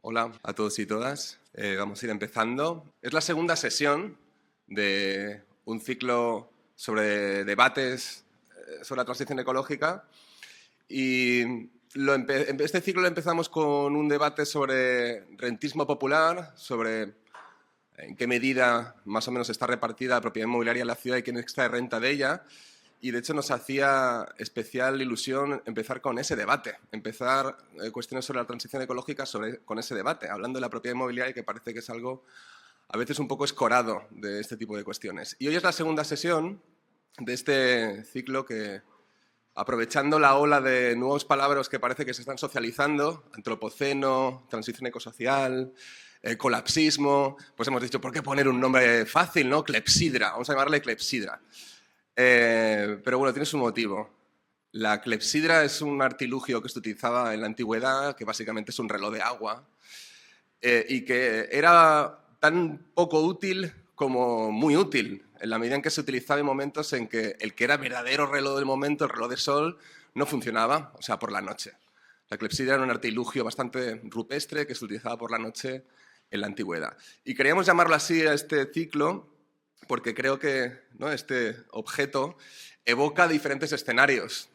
Hola a todos y todas. Vamos a ir empezando. Es la segunda sesión de un ciclo sobre debates sobre la transición ecológica. Y este ciclo lo empezamos con un debate sobre rentismo popular, sobre en qué medida más o menos está repartida la propiedad inmobiliaria en la ciudad y quién extrae renta de ella. Y de hecho nos hacía especial ilusión empezar con ese debate, empezar cuestiones sobre la transición ecológica con ese debate, hablando de la propiedad inmobiliaria, que parece que es algo a veces un poco escorado de este tipo de cuestiones. Y hoy es la segunda sesión de este ciclo que, aprovechando la ola de nuevos palabras que parece que se están socializando, antropoceno, transición ecosocial, colapsismo, pues hemos dicho, ¿por qué poner un nombre fácil, no? Clepsidra, vamos a llamarle clepsidra. Pero bueno, tiene su motivo. La clepsidra es un artilugio que se utilizaba en la antigüedad, que básicamente es un reloj de agua, y que era tan poco útil como muy útil, en la medida en que se utilizaba en momentos en que el que era verdadero reloj del momento, el reloj de sol, no funcionaba, o sea, por la noche. La clepsidra era un artilugio bastante rupestre que se utilizaba por la noche en la antigüedad. Y queríamos llamarlo así a este ciclo porque creo que, ¿no?, este objeto evoca diferentes escenarios.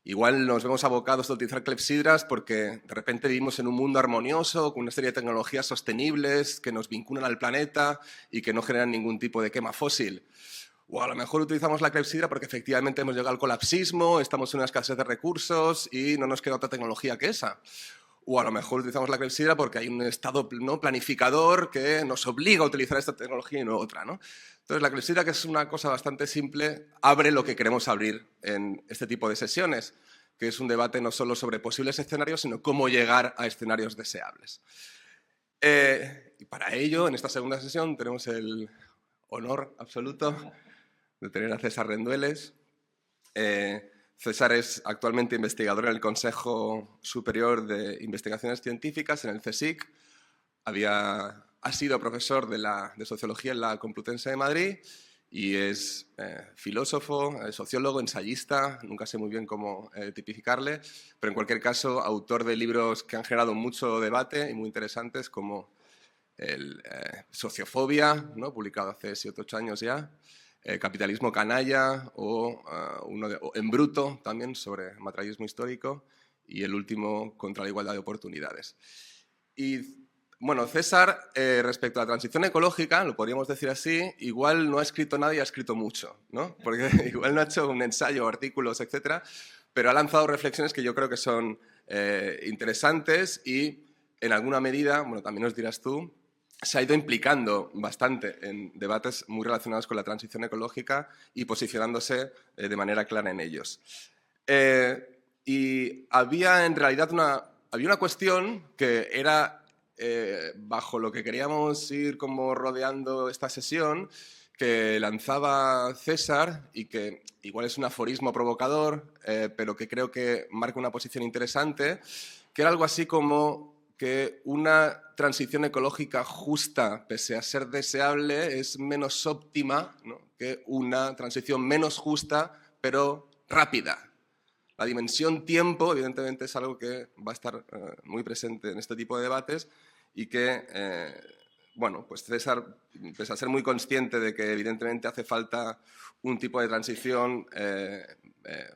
Igual nos vemos abocados a utilizar clepsidras porque de repente vivimos en un mundo armonioso, con una serie de tecnologías sostenibles que nos vinculan al planeta y que no generan ningún tipo de quema fósil. O a lo mejor utilizamos la clepsidra porque efectivamente hemos llegado al colapsismo, estamos en una escasez de recursos y no nos queda otra tecnología que esa. O a lo mejor utilizamos la clepsidra porque hay un estado, ¿no?, planificador que nos obliga a utilizar esta tecnología y no otra, ¿no? Entonces, la clepsidra, que es una cosa bastante simple, abre lo que queremos abrir en este tipo de sesiones, que es un debate no solo sobre posibles escenarios, sino cómo llegar a escenarios deseables. Y para ello, en esta segunda sesión, tenemos el honor absoluto de tener a César Rendueles. César es actualmente investigador en el Consejo Superior de Investigaciones Científicas, en el CSIC. Ha sido profesor de Sociología en la Complutense de Madrid y es filósofo, sociólogo, ensayista, nunca sé muy bien cómo tipificarle, pero en cualquier caso, autor de libros que han generado mucho debate y muy interesantes, como el Sociofobia, ¿no?, publicado hace 7 u 8 años ya, Capitalismo canalla, o En bruto, también sobre materialismo histórico, y el último, Contra la igualdad de oportunidades. Y bueno, César, respecto a la transición ecológica, lo podríamos decir así, igual no ha escrito nada y ha escrito mucho, ¿no? Porque igual no ha hecho un ensayo, artículos, etcétera, pero ha lanzado reflexiones que yo creo que son interesantes y, en alguna medida, bueno, también nos dirás tú, se ha ido implicando bastante en debates muy relacionados con la transición ecológica y posicionándose de manera clara en ellos. Y había en realidad una cuestión que era bajo lo que queríamos ir como rodeando esta sesión, que lanzaba César y que igual es un aforismo provocador, pero que creo que marca una posición interesante, que era algo así como que una transición ecológica justa, pese a ser deseable, es menos óptima, ¿no?, que una transición menos justa, pero rápida. La dimensión tiempo, evidentemente, es algo que va a estar muy presente en este tipo de debates y que, bueno, pues César, pese a ser muy consciente de que evidentemente hace falta un tipo de transición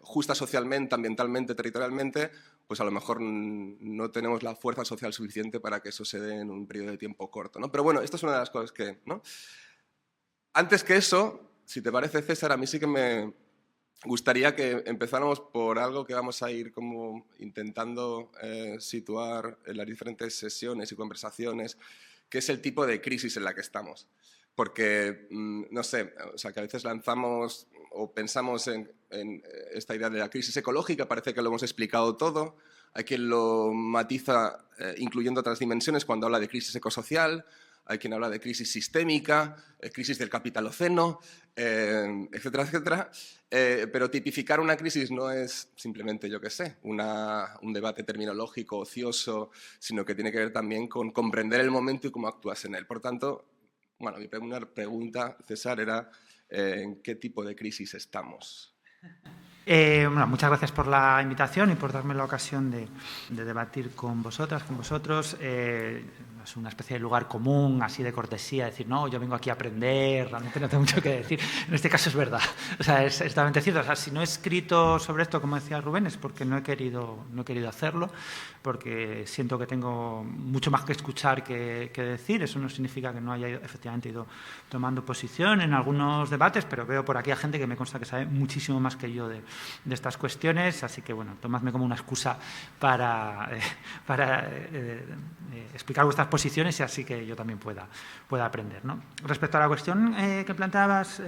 justa socialmente, ambientalmente, territorialmente, pues a lo mejor no tenemos la fuerza social suficiente para que eso se dé en un periodo de tiempo corto, ¿no? Pero bueno, esto es una de las cosas que, ¿no? Antes que eso, si te parece, César, a mí sí que me gustaría que empezáramos por algo que vamos a ir como intentando situar en las diferentes sesiones y conversaciones, que es el tipo de crisis en la que estamos. Porque, no sé, o sea, que a veces lanzamos o pensamos en esta idea de la crisis ecológica, parece que lo hemos explicado todo. Hay quien lo matiza incluyendo otras dimensiones cuando habla de crisis ecosocial, hay quien habla de crisis sistémica, crisis del capitaloceno, etcétera, etcétera. Pero tipificar una crisis no es simplemente, yo qué sé, un debate terminológico ocioso, sino que tiene que ver también con comprender el momento y cómo actúas en él. Por tanto, bueno, mi primera pregunta, César, era ¿en qué tipo de crisis estamos? Bueno, muchas gracias por la invitación y por darme la ocasión de debatir con vosotras, con vosotros. Es una especie de lugar común, así de cortesía, decir, no, yo vengo aquí a aprender, realmente no tengo mucho que decir. En este caso es verdad, o sea, es totalmente cierto. O sea, si no he escrito sobre esto, como decía Rubén, es porque no he querido hacerlo, porque siento que tengo mucho más que escuchar que decir. Eso no significa que no haya efectivamente ido tomando posición en algunos debates, pero veo por aquí a gente que me consta que sabe muchísimo más que yo de estas cuestiones, así que, bueno, tomadme como una excusa para explicar vuestras posiciones y así que yo también pueda aprender, ¿no? Respecto a la cuestión que planteabas,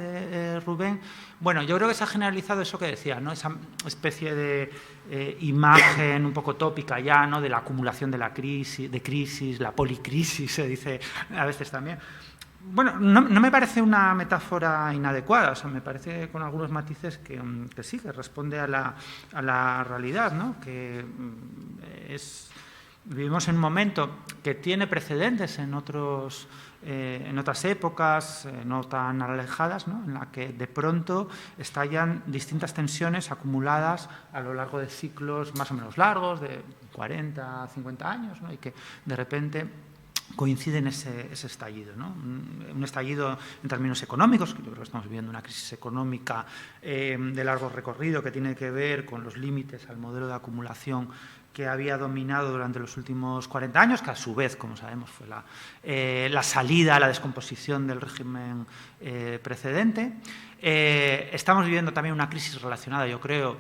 Rubén, bueno, yo creo que se ha generalizado eso que decía, ¿no? Esa especie de imagen un poco tópica ya, ¿no? De la acumulación de la crisis, la policrisis, se dice a veces también. Bueno, no me parece una metáfora inadecuada, o sea, me parece con algunos matices que sí, que responde a la realidad, ¿no? Que vivimos en un momento que tiene precedentes en otras épocas no tan alejadas, ¿no? En la que de pronto estallan distintas tensiones acumuladas a lo largo de ciclos más o menos largos, de 40, 50 años, ¿no? Y que de repente coincide en ese estallido, ¿no? Un estallido en términos económicos, yo creo que estamos viviendo una crisis económica de largo recorrido que tiene que ver con los límites al modelo de acumulación que había dominado durante los últimos 40 años, que a su vez, como sabemos, fue la salida, la descomposición del régimen precedente. Estamos viviendo también una crisis relacionada, yo creo,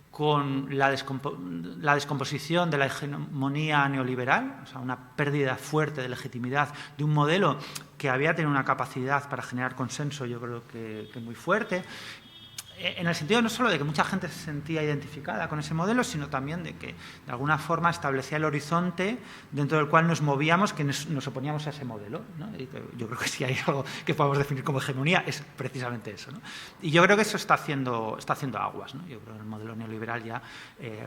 con la descomposición de la hegemonía neoliberal, o sea, una pérdida fuerte de legitimidad de un modelo que había tenido una capacidad para generar consenso, yo creo que muy fuerte, en el sentido no solo de que mucha gente se sentía identificada con ese modelo, sino también de que de alguna forma establecía el horizonte dentro del cual nos movíamos, que nos oponíamos a ese modelo, ¿no? Y yo creo que si hay algo que podemos definir como hegemonía es precisamente eso, ¿no? Y yo creo que eso está haciendo aguas, ¿no? Yo creo que el modelo neoliberal ya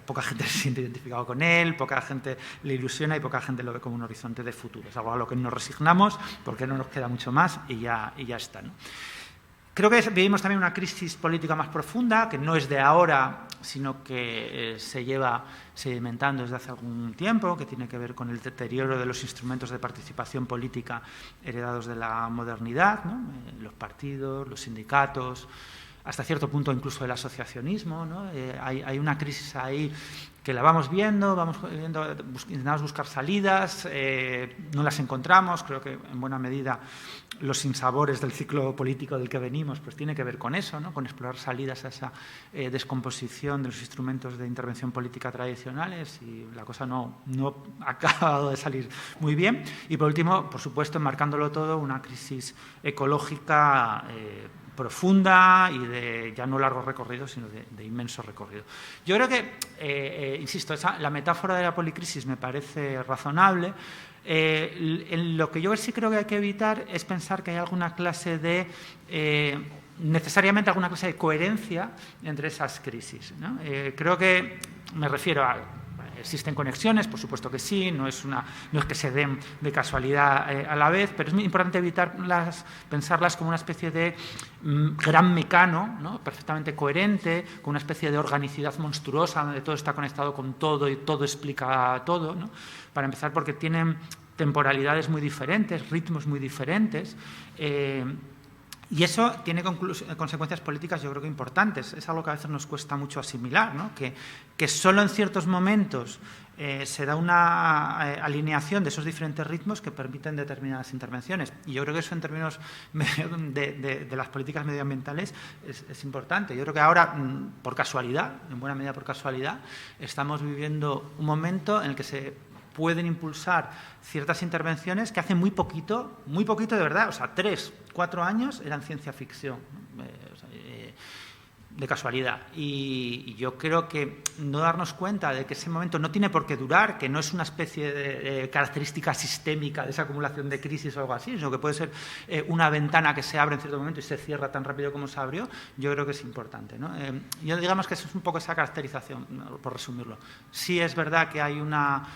poca gente se siente identificado con él, poca gente le ilusiona y poca gente lo ve como un horizonte de futuro. Es algo a lo que nos resignamos porque no nos queda mucho más y ya está, ¿no? Creo que vivimos también una crisis política más profunda, que no es de ahora, sino que se lleva sedimentando desde hace algún tiempo, que tiene que ver con el deterioro de los instrumentos de participación política heredados de la modernidad, ¿no? Los partidos, los sindicatos, hasta cierto punto incluso el asociacionismo, ¿no? Hay una crisis ahí que la vamos viendo, intentamos buscar salidas, no las encontramos. Creo que en buena medida los sinsabores del ciclo político del que venimos pues tiene que ver con eso, ¿no? Con explorar salidas a esa descomposición de los instrumentos de intervención política tradicionales, y la cosa no ha acabado de salir muy bien. Y por último, por supuesto, enmarcándolo todo, una crisis ecológica profunda y de ya no largo recorrido, sino de inmenso recorrido. Yo creo que, insisto, la metáfora de la policrisis me parece razonable. Lo que yo sí creo que hay que evitar es pensar que hay alguna clase de necesariamente alguna clase de coherencia entre esas crisis, ¿no? Creo que me refiero a ¿existen conexiones? Por supuesto que sí, no es que se den de casualidad a la vez, pero es muy importante pensarlas como una especie de gran mecano, ¿no? Perfectamente coherente, con una especie de organicidad monstruosa donde todo está conectado con todo y todo explica todo, ¿no? Para empezar, porque tienen temporalidades muy diferentes, ritmos muy diferentes, y eso tiene consecuencias políticas, yo creo que importantes. Es algo que a veces nos cuesta mucho asimilar, ¿no? Que solo en ciertos momentos se da una alineación de esos diferentes ritmos que permiten determinadas intervenciones. Y yo creo que eso en términos de las políticas medioambientales es importante. Yo creo que ahora, por casualidad, en buena medida por casualidad, estamos viviendo un momento en el que se pueden impulsar ciertas intervenciones que hace muy poquito de verdad, o sea, 3, 4 años eran ciencia ficción, de casualidad. Y yo creo que no darnos cuenta de que ese momento no tiene por qué durar, que no es una especie de característica sistémica de esa acumulación de crisis o algo así, sino que puede ser una ventana que se abre en cierto momento y se cierra tan rápido como se abrió, yo creo que es importante, ¿no? Yo digamos que eso es un poco esa caracterización, por resumirlo. Sí es verdad que hay una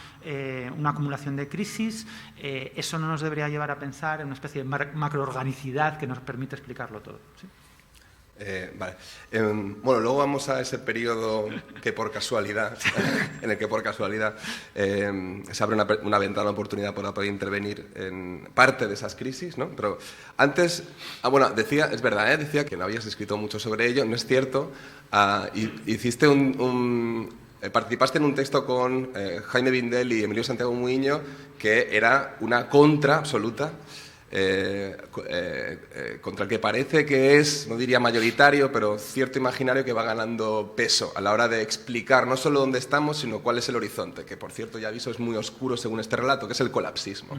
acumulación de crisis, eso no nos debería llevar a pensar en una especie de macroorganicidad que nos permite explicarlo todo, ¿sí? Vale. Bueno, luego vamos a ese periodo que por casualidad, en el que por casualidad se abre una ventana de oportunidad para poder intervenir en parte de esas crisis, ¿no? Pero antes, bueno, decía, es verdad, decía que no habías escrito mucho sobre ello, no es cierto. Hiciste participaste en un texto con Jaime Bindel y Emilio Santiago Muiño que era una contra absoluta contra el que parece que es, no diría mayoritario, pero cierto imaginario que va ganando peso a la hora de explicar no solo dónde estamos, sino cuál es el horizonte, que por cierto ya aviso es muy oscuro según este relato, que es el colapsismo.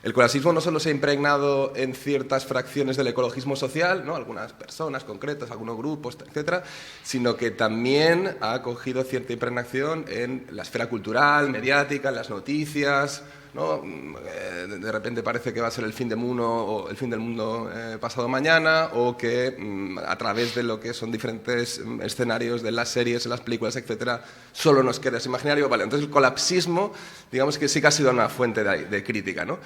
El colapsismo no solo se ha impregnado en ciertas fracciones del ecologismo social, ¿no? Algunas personas concretas, algunos grupos, etcétera, sino que también ha cogido cierta impregnación en la esfera cultural, mediática, en las noticias, ¿no? De repente parece que va a ser el fin del mundo pasado mañana, o que a través de lo que son diferentes escenarios de las series, en las películas, etcétera, solo nos queda ese imaginario. Vale, entonces el colapsismo, digamos que sí que ha sido una fuente de crítica, ¿no?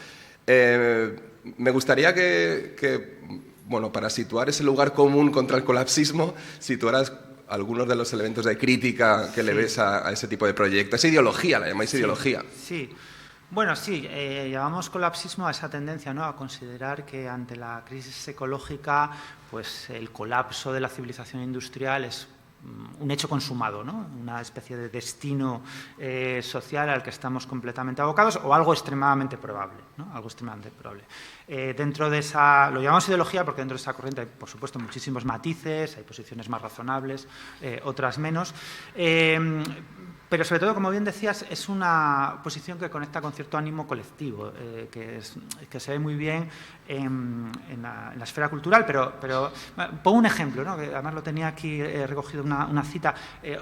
Me gustaría que, bueno, para situar ese lugar común contra el colapsismo, situaras algunos de los elementos de crítica que le ves a ese tipo de proyecto. Esa ideología, la llamáis ideología. Sí. Bueno, sí, llamamos colapsismo a esa tendencia, ¿no?, a considerar que ante la crisis ecológica, pues el colapso de la civilización industrial es un hecho consumado, ¿no?, una especie de destino social al que estamos completamente abocados, o algo extremadamente probable, ¿no?, algo extremadamente probable. Dentro de esa, lo llamamos ideología porque dentro de esa corriente hay, por supuesto, muchísimos matices, hay posiciones más razonables, otras menos. Pero sobre todo, como bien decías, es una posición que conecta con cierto ánimo colectivo, que se ve muy bien en la esfera cultural, pero pongo un ejemplo, ¿no?, que además lo tenía aquí recogido una cita.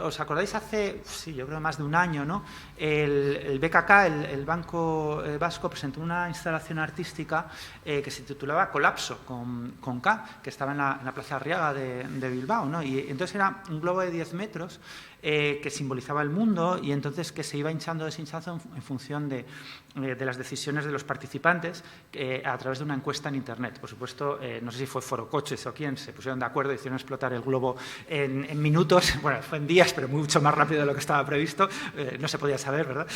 ¿Os acordáis hace, sí, yo creo más de un año, ¿no?, el BKK, el Banco Vasco, presentó una instalación artística que se titulaba Colapso, con K, que estaba en la Plaza Arriaga de Bilbao, ¿no? Y entonces era un globo de 10 metros que simbolizaba el mundo, y entonces que se iba hinchando, deshinchando en función de las decisiones de los participantes a través de una encuesta en Internet. Por supuesto, no sé si fue Foro Coches o quién, se pusieron de acuerdo y hicieron explotar el globo en minutos, bueno, fue en días, pero mucho más rápido de lo que estaba previsto, no se podía saber, ¿verdad?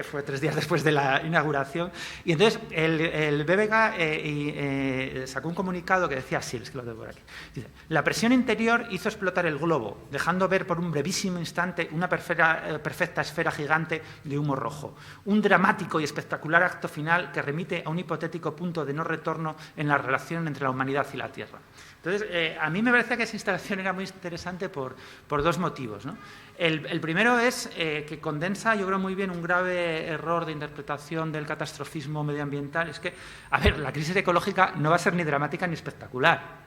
Fue 3 días después de la inauguración. Y entonces el BBK sacó un comunicado que decía así, es que lo tengo por aquí. Dice: la presión interior hizo explotar el globo, dejando ver por un brevísimo instante una perfecta esfera gigante de humo rojo. Un dramático y espectacular acto final que remite a un hipotético punto de no retorno en la relación entre la humanidad y la Tierra. Entonces, a mí me parece que esa instalación era muy interesante por 2 motivos, ¿no? El primero es que condensa, yo creo, muy bien un grave error de interpretación del catastrofismo medioambiental. Es que, a ver, la crisis ecológica no va a ser ni dramática ni espectacular,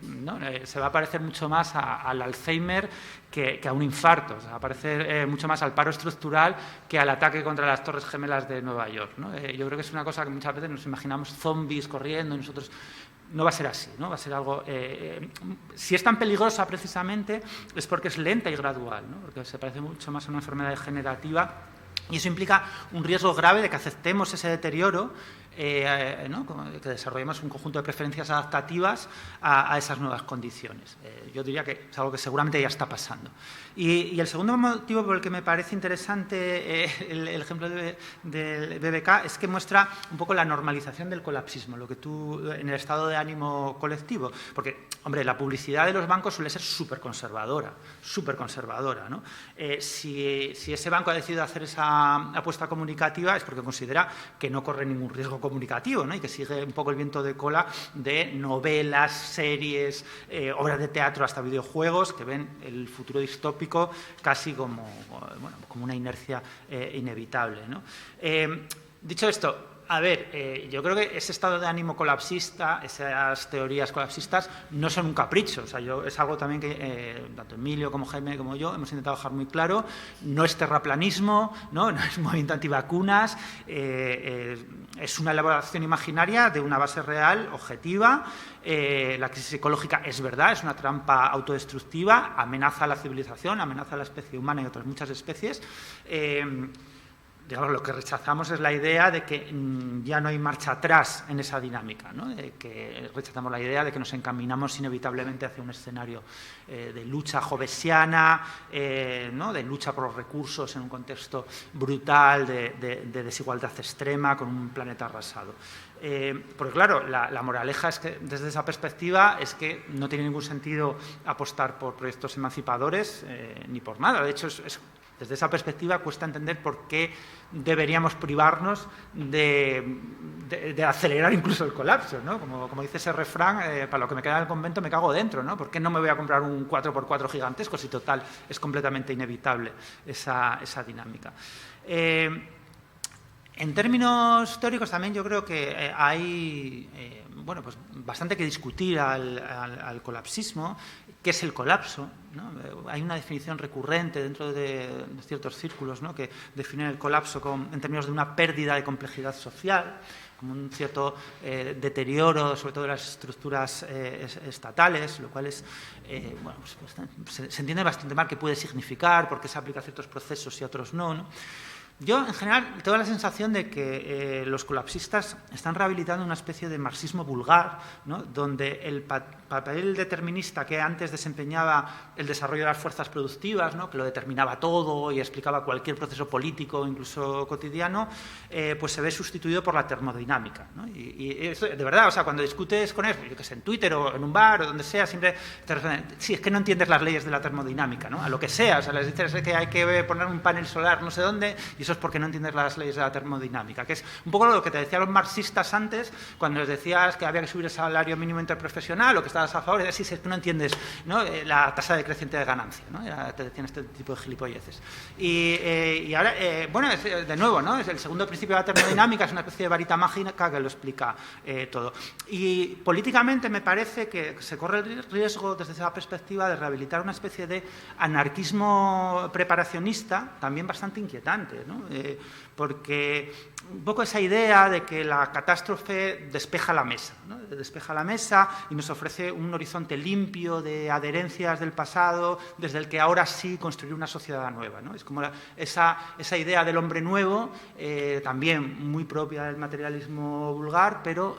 ¿no? Se va a parecer mucho más al Alzheimer que a un infarto, o sea, va a parecer mucho más al paro estructural que al ataque contra las Torres Gemelas de Nueva York, ¿no? Yo creo que es una cosa que muchas veces nos imaginamos zombies corriendo, y nosotros... No va a ser así, ¿no? Va a ser algo... si es tan peligrosa precisamente es porque es lenta y gradual, ¿no? Porque se parece mucho más a una enfermedad degenerativa, y eso implica un riesgo grave de que aceptemos ese deterioro, ¿no?, que desarrollemos un conjunto de preferencias adaptativas a esas nuevas condiciones. Yo diría que es algo que seguramente ya está pasando. Y el segundo motivo por el que me parece interesante el ejemplo del BBK es que muestra un poco la normalización del colapsismo, lo que tú, en el estado de ánimo colectivo. Porque, hombre, la publicidad de los bancos suele ser súper conservadora, ¿no? Si ese banco ha decidido hacer esa apuesta comunicativa es porque considera que no corre ningún riesgo comunicativo, ¿no?, y que sigue un poco el viento de cola de novelas, series, obras de teatro, hasta videojuegos, que ven el futuro distópico casi como una inercia inevitable, ¿no? Dicho esto, a ver, yo creo que ese estado de ánimo colapsista, esas teorías colapsistas, no son un capricho. O sea, es algo también que tanto Emilio como Jaime como yo hemos intentado dejar muy claro. No es terraplanismo, no es movimiento antivacunas, es una elaboración imaginaria de una base real, objetiva. La crisis ecológica es verdad, es una trampa autodestructiva, amenaza a la civilización, amenaza a la especie humana y otras muchas especies. digamos, lo que rechazamos es la idea de que ya no hay marcha atrás en esa dinámica, ¿no? Que rechazamos la idea de que nos encaminamos inevitablemente hacia un escenario de lucha jovesiana, ¿no? De lucha por los recursos en un contexto brutal de desigualdad extrema con un planeta arrasado. Porque claro, la moraleja es que desde esa perspectiva es que no tiene ningún sentido apostar por proyectos emancipadores ni por nada. De hecho, desde esa perspectiva cuesta entender por qué deberíamos privarnos de acelerar incluso el colapso, ¿no? Como dice ese refrán, para lo que me queda en el convento me cago dentro, ¿no? ¿Por qué no me voy a comprar un 4x4 gigantesco si total es completamente inevitable esa dinámica? En términos teóricos también yo creo que hay bueno, pues bastante que discutir al colapsismo. ¿Qué es el colapso? ¿No? Hay una definición recurrente dentro de ciertos círculos, ¿no? Que definen el colapso en términos de una pérdida de complejidad social, como un cierto deterioro, sobre todo de las estructuras estatales, lo cual es, bueno, pues, se entiende bastante mal qué puede significar, por qué se aplica a ciertos procesos y a otros no, ¿no? Yo, en general, tengo la sensación de que los colapsistas están rehabilitando una especie de marxismo vulgar, ¿no? Donde el papel determinista que antes desempeñaba el desarrollo de las fuerzas productivas, ¿no? Que lo determinaba todo y explicaba cualquier proceso político, incluso cotidiano, pues se ve sustituido por la termodinámica, ¿no? Y eso, de verdad, o sea, cuando discutes con él, yo que sé, en Twitter o en un bar o donde sea, siempre te responden, sí, es que no entiendes las leyes de la termodinámica, ¿no? A lo que sea, o sea, les dices que hay que poner un panel solar no sé dónde y eso es porque no entiendes las leyes de la termodinámica, que es un poco lo que te decían los marxistas antes, cuando les decías que había que subir el salario mínimo interprofesional o que estabas a favor, y así es que no entiendes, ¿no? La tasa decreciente de ganancia, ¿no? Te decían este tipo de gilipolleces. Y ahora, bueno, de nuevo, ¿no? Es el segundo principio de la termodinámica, es una especie de varita mágica que lo explica todo. Y políticamente me parece que se corre el riesgo, desde esa perspectiva, de rehabilitar una especie de anarquismo preparacionista, también bastante inquietante, ¿no? Porque un poco esa idea de que la catástrofe despeja la mesa, ¿no? Despeja la mesa y nos ofrece un horizonte limpio de adherencias del pasado desde el que ahora sí construir una sociedad nueva, ¿no? Es como esa idea del hombre nuevo, también muy propia del materialismo vulgar, pero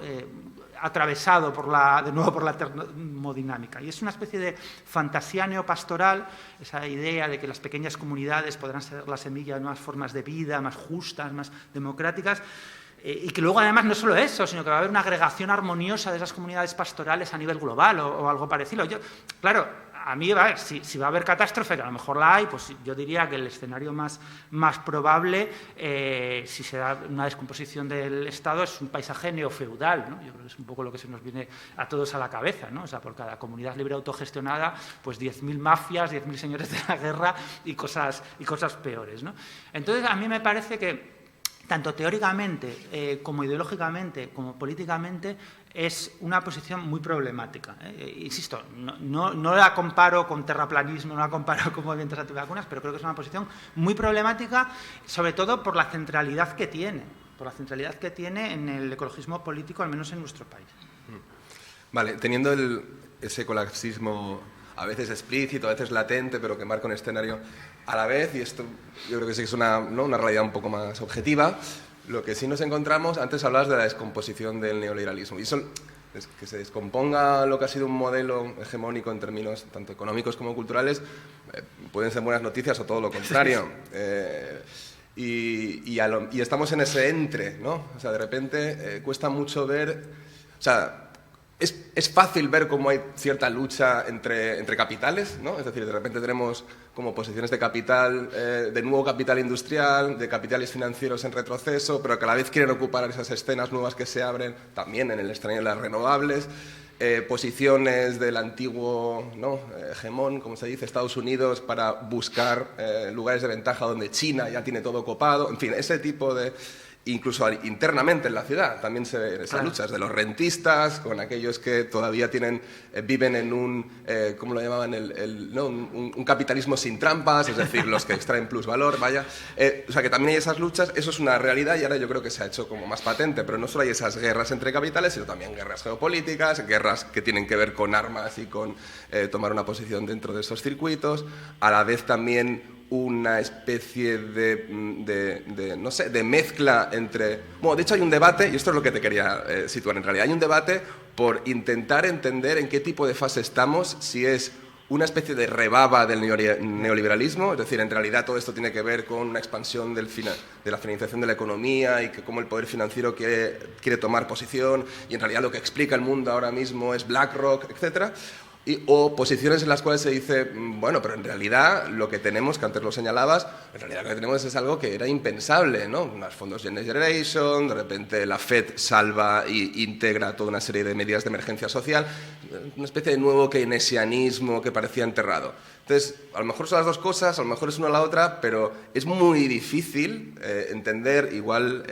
atravesado de nuevo por la termodinámica. Y es una especie de fantasía neopastoral, esa idea de que las pequeñas comunidades podrán ser la semilla de nuevas formas de vida, más justas, más democráticas, y que luego además no solo eso, sino que va a haber una agregación armoniosa de esas comunidades pastorales a nivel global o algo parecido. Claro, a mí, si va a haber catástrofe, que a lo mejor la hay, pues yo diría que el escenario más probable, si se da una descomposición del Estado, es un paisaje neofeudal, ¿no? Yo creo que es un poco lo que se nos viene a todos a la cabeza, ¿no? O sea, por cada comunidad libre autogestionada, pues 10.000 mafias, 10.000 señores de la guerra y cosas peores, ¿no? Entonces, a mí me parece que tanto teóricamente como ideológicamente como políticamente es una posición muy problemática. Insisto, no la comparo con terraplanismo, no la comparo con movimientos antivacunas, pero creo que es una posición muy problemática, sobre todo por la centralidad que tiene, en el ecologismo político, al menos en nuestro país. Vale, teniendo ese colapsismo a veces explícito, a veces latente, pero que marca un escenario a la vez, y esto yo creo que sí que es una realidad un poco más objetiva. Lo que sí nos encontramos, antes hablabas de la descomposición del neoliberalismo, y eso es que se descomponga lo que ha sido un modelo hegemónico en términos tanto económicos como culturales, pueden ser buenas noticias o todo lo contrario. Y estamos en ese entre, ¿no? O sea, de repente cuesta mucho ver, o sea, es fácil ver cómo hay cierta lucha entre capitales, ¿no? Es decir, de repente tenemos como posiciones de capital, de nuevo capital industrial, de capitales financieros en retroceso, pero que a la vez quieren ocupar esas escenas nuevas que se abren también en el escenario de las renovables, posiciones del antiguo, ¿no? Hegemón, como se dice, Estados Unidos, para buscar lugares de ventaja donde China ya tiene todo copado, en fin, ese tipo de... Incluso internamente en la ciudad también se ven esas luchas de los rentistas con aquellos que todavía viven en un, ¿cómo lo llamaban? Un capitalismo sin trampas, es decir, los que extraen plusvalor, vaya. O sea, que también hay esas luchas, eso es una realidad y ahora yo creo que se ha hecho como más patente, pero no solo hay esas guerras entre capitales, sino también guerras geopolíticas, guerras que tienen que ver con armas y con tomar una posición dentro de esos circuitos, a la vez también una especie de no sé, de mezcla entre... Bueno, de hecho hay un debate, y esto es lo que te quería situar en realidad, hay un debate por intentar entender en qué tipo de fase estamos, si es una especie de rebaba del neoliberalismo, es decir, en realidad todo esto tiene que ver con una expansión de la financiación de la economía y que cómo el poder financiero quiere tomar posición y en realidad lo que explica el mundo ahora mismo es BlackRock, etcétera. O posiciones en las cuales se dice, bueno, pero en realidad lo que tenemos, que antes lo señalabas, en realidad lo que tenemos es algo que era impensable, ¿no? Unos fondos Generation, de repente la FED salva e integra toda una serie de medidas de emergencia social, una especie de nuevo keynesianismo que parecía enterrado. Entonces, a lo mejor son las dos cosas, a lo mejor es una o la otra, pero es muy difícil entender, igual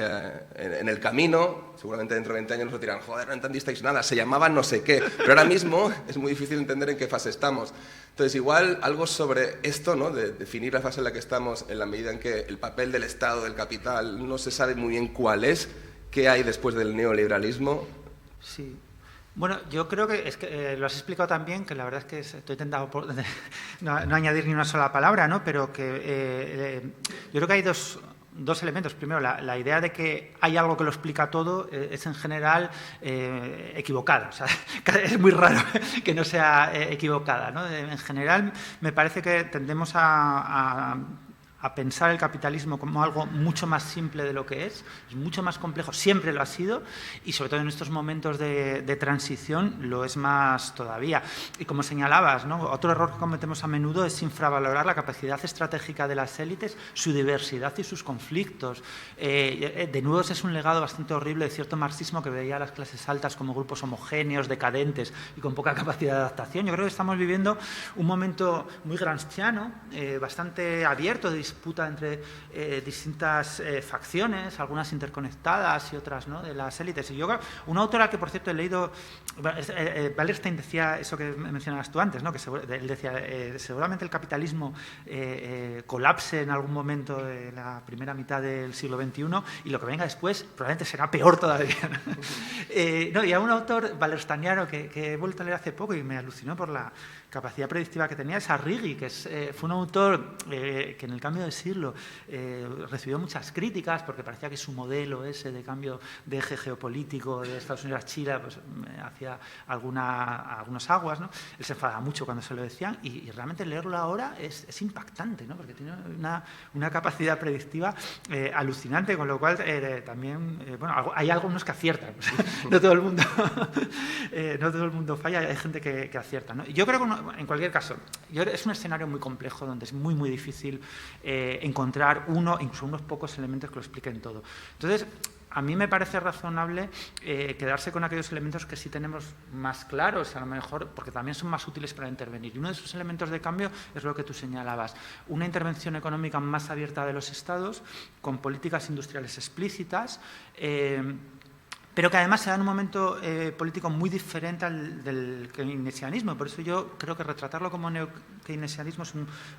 en el camino, seguramente dentro de 20 años nos dirán, joder, no entendisteis nada, se llamaban no sé qué, pero ahora mismo es muy difícil entender en qué fase estamos. Entonces, igual algo sobre esto, ¿no? De definir la fase en la que estamos en la medida en que el papel del Estado, del capital, no se sabe muy bien cuál es, qué hay después del neoliberalismo. Sí. Bueno, yo creo que, lo has explicado también, que la verdad es que estoy tentado por no añadir ni una sola palabra, ¿no? Pero que yo creo que hay dos elementos. Primero, la idea de que hay algo que lo explica todo es en general equivocada. O sea, es muy raro que no sea equivocada, ¿no? En general, me parece que tendemos a pensar el capitalismo como algo mucho más simple de lo que es mucho más complejo, siempre lo ha sido, y sobre todo en estos momentos de transición lo es más todavía. Y como señalabas, ¿no? Otro error que cometemos a menudo es infravalorar la capacidad estratégica de las élites, su diversidad y sus conflictos. De nuevo, ese es un legado bastante horrible de cierto marxismo que veía a las clases altas como grupos homogéneos, decadentes y con poca capacidad de adaptación. Yo creo que estamos viviendo un momento muy gramsciano, bastante abierto de disputa entre distintas facciones, algunas interconectadas y otras, ¿no?, de las élites. Y yo, una autora que, por cierto, he leído, Wallerstein decía eso que mencionabas tú antes, ¿no?, que él decía, seguramente el capitalismo colapse en algún momento de la primera mitad del siglo XXI y lo que venga después probablemente será peor todavía. No, y a un autor wallersteiniano que he vuelto a leer hace poco y me alucinó por la capacidad predictiva que tenía, es Arrighi, que fue un autor que en el cambio de siglo recibió muchas críticas porque parecía que su modelo ese de cambio de eje geopolítico de Estados Unidos a China pues, hacía algunos aguas, ¿no? Él se enfadaba mucho cuando se lo decían y realmente leerlo ahora es impactante, ¿no? Porque tiene una capacidad predictiva alucinante, con lo cual también, bueno, hay algunos que aciertan, o sea, no todo el mundo falla, hay gente que acierta, ¿no? Yo creo que en cualquier caso, es un escenario muy complejo donde es muy, muy difícil encontrar incluso unos pocos elementos que lo expliquen todo. Entonces, a mí me parece razonable quedarse con aquellos elementos que sí tenemos más claros, a lo mejor, porque también son más útiles para intervenir. Y uno de esos elementos de cambio es lo que tú señalabas, una intervención económica más abierta de los Estados, con políticas industriales explícitas, pero que además se da en un momento político muy diferente al del keynesianismo. Por eso yo creo que retratarlo como neokeynesianismo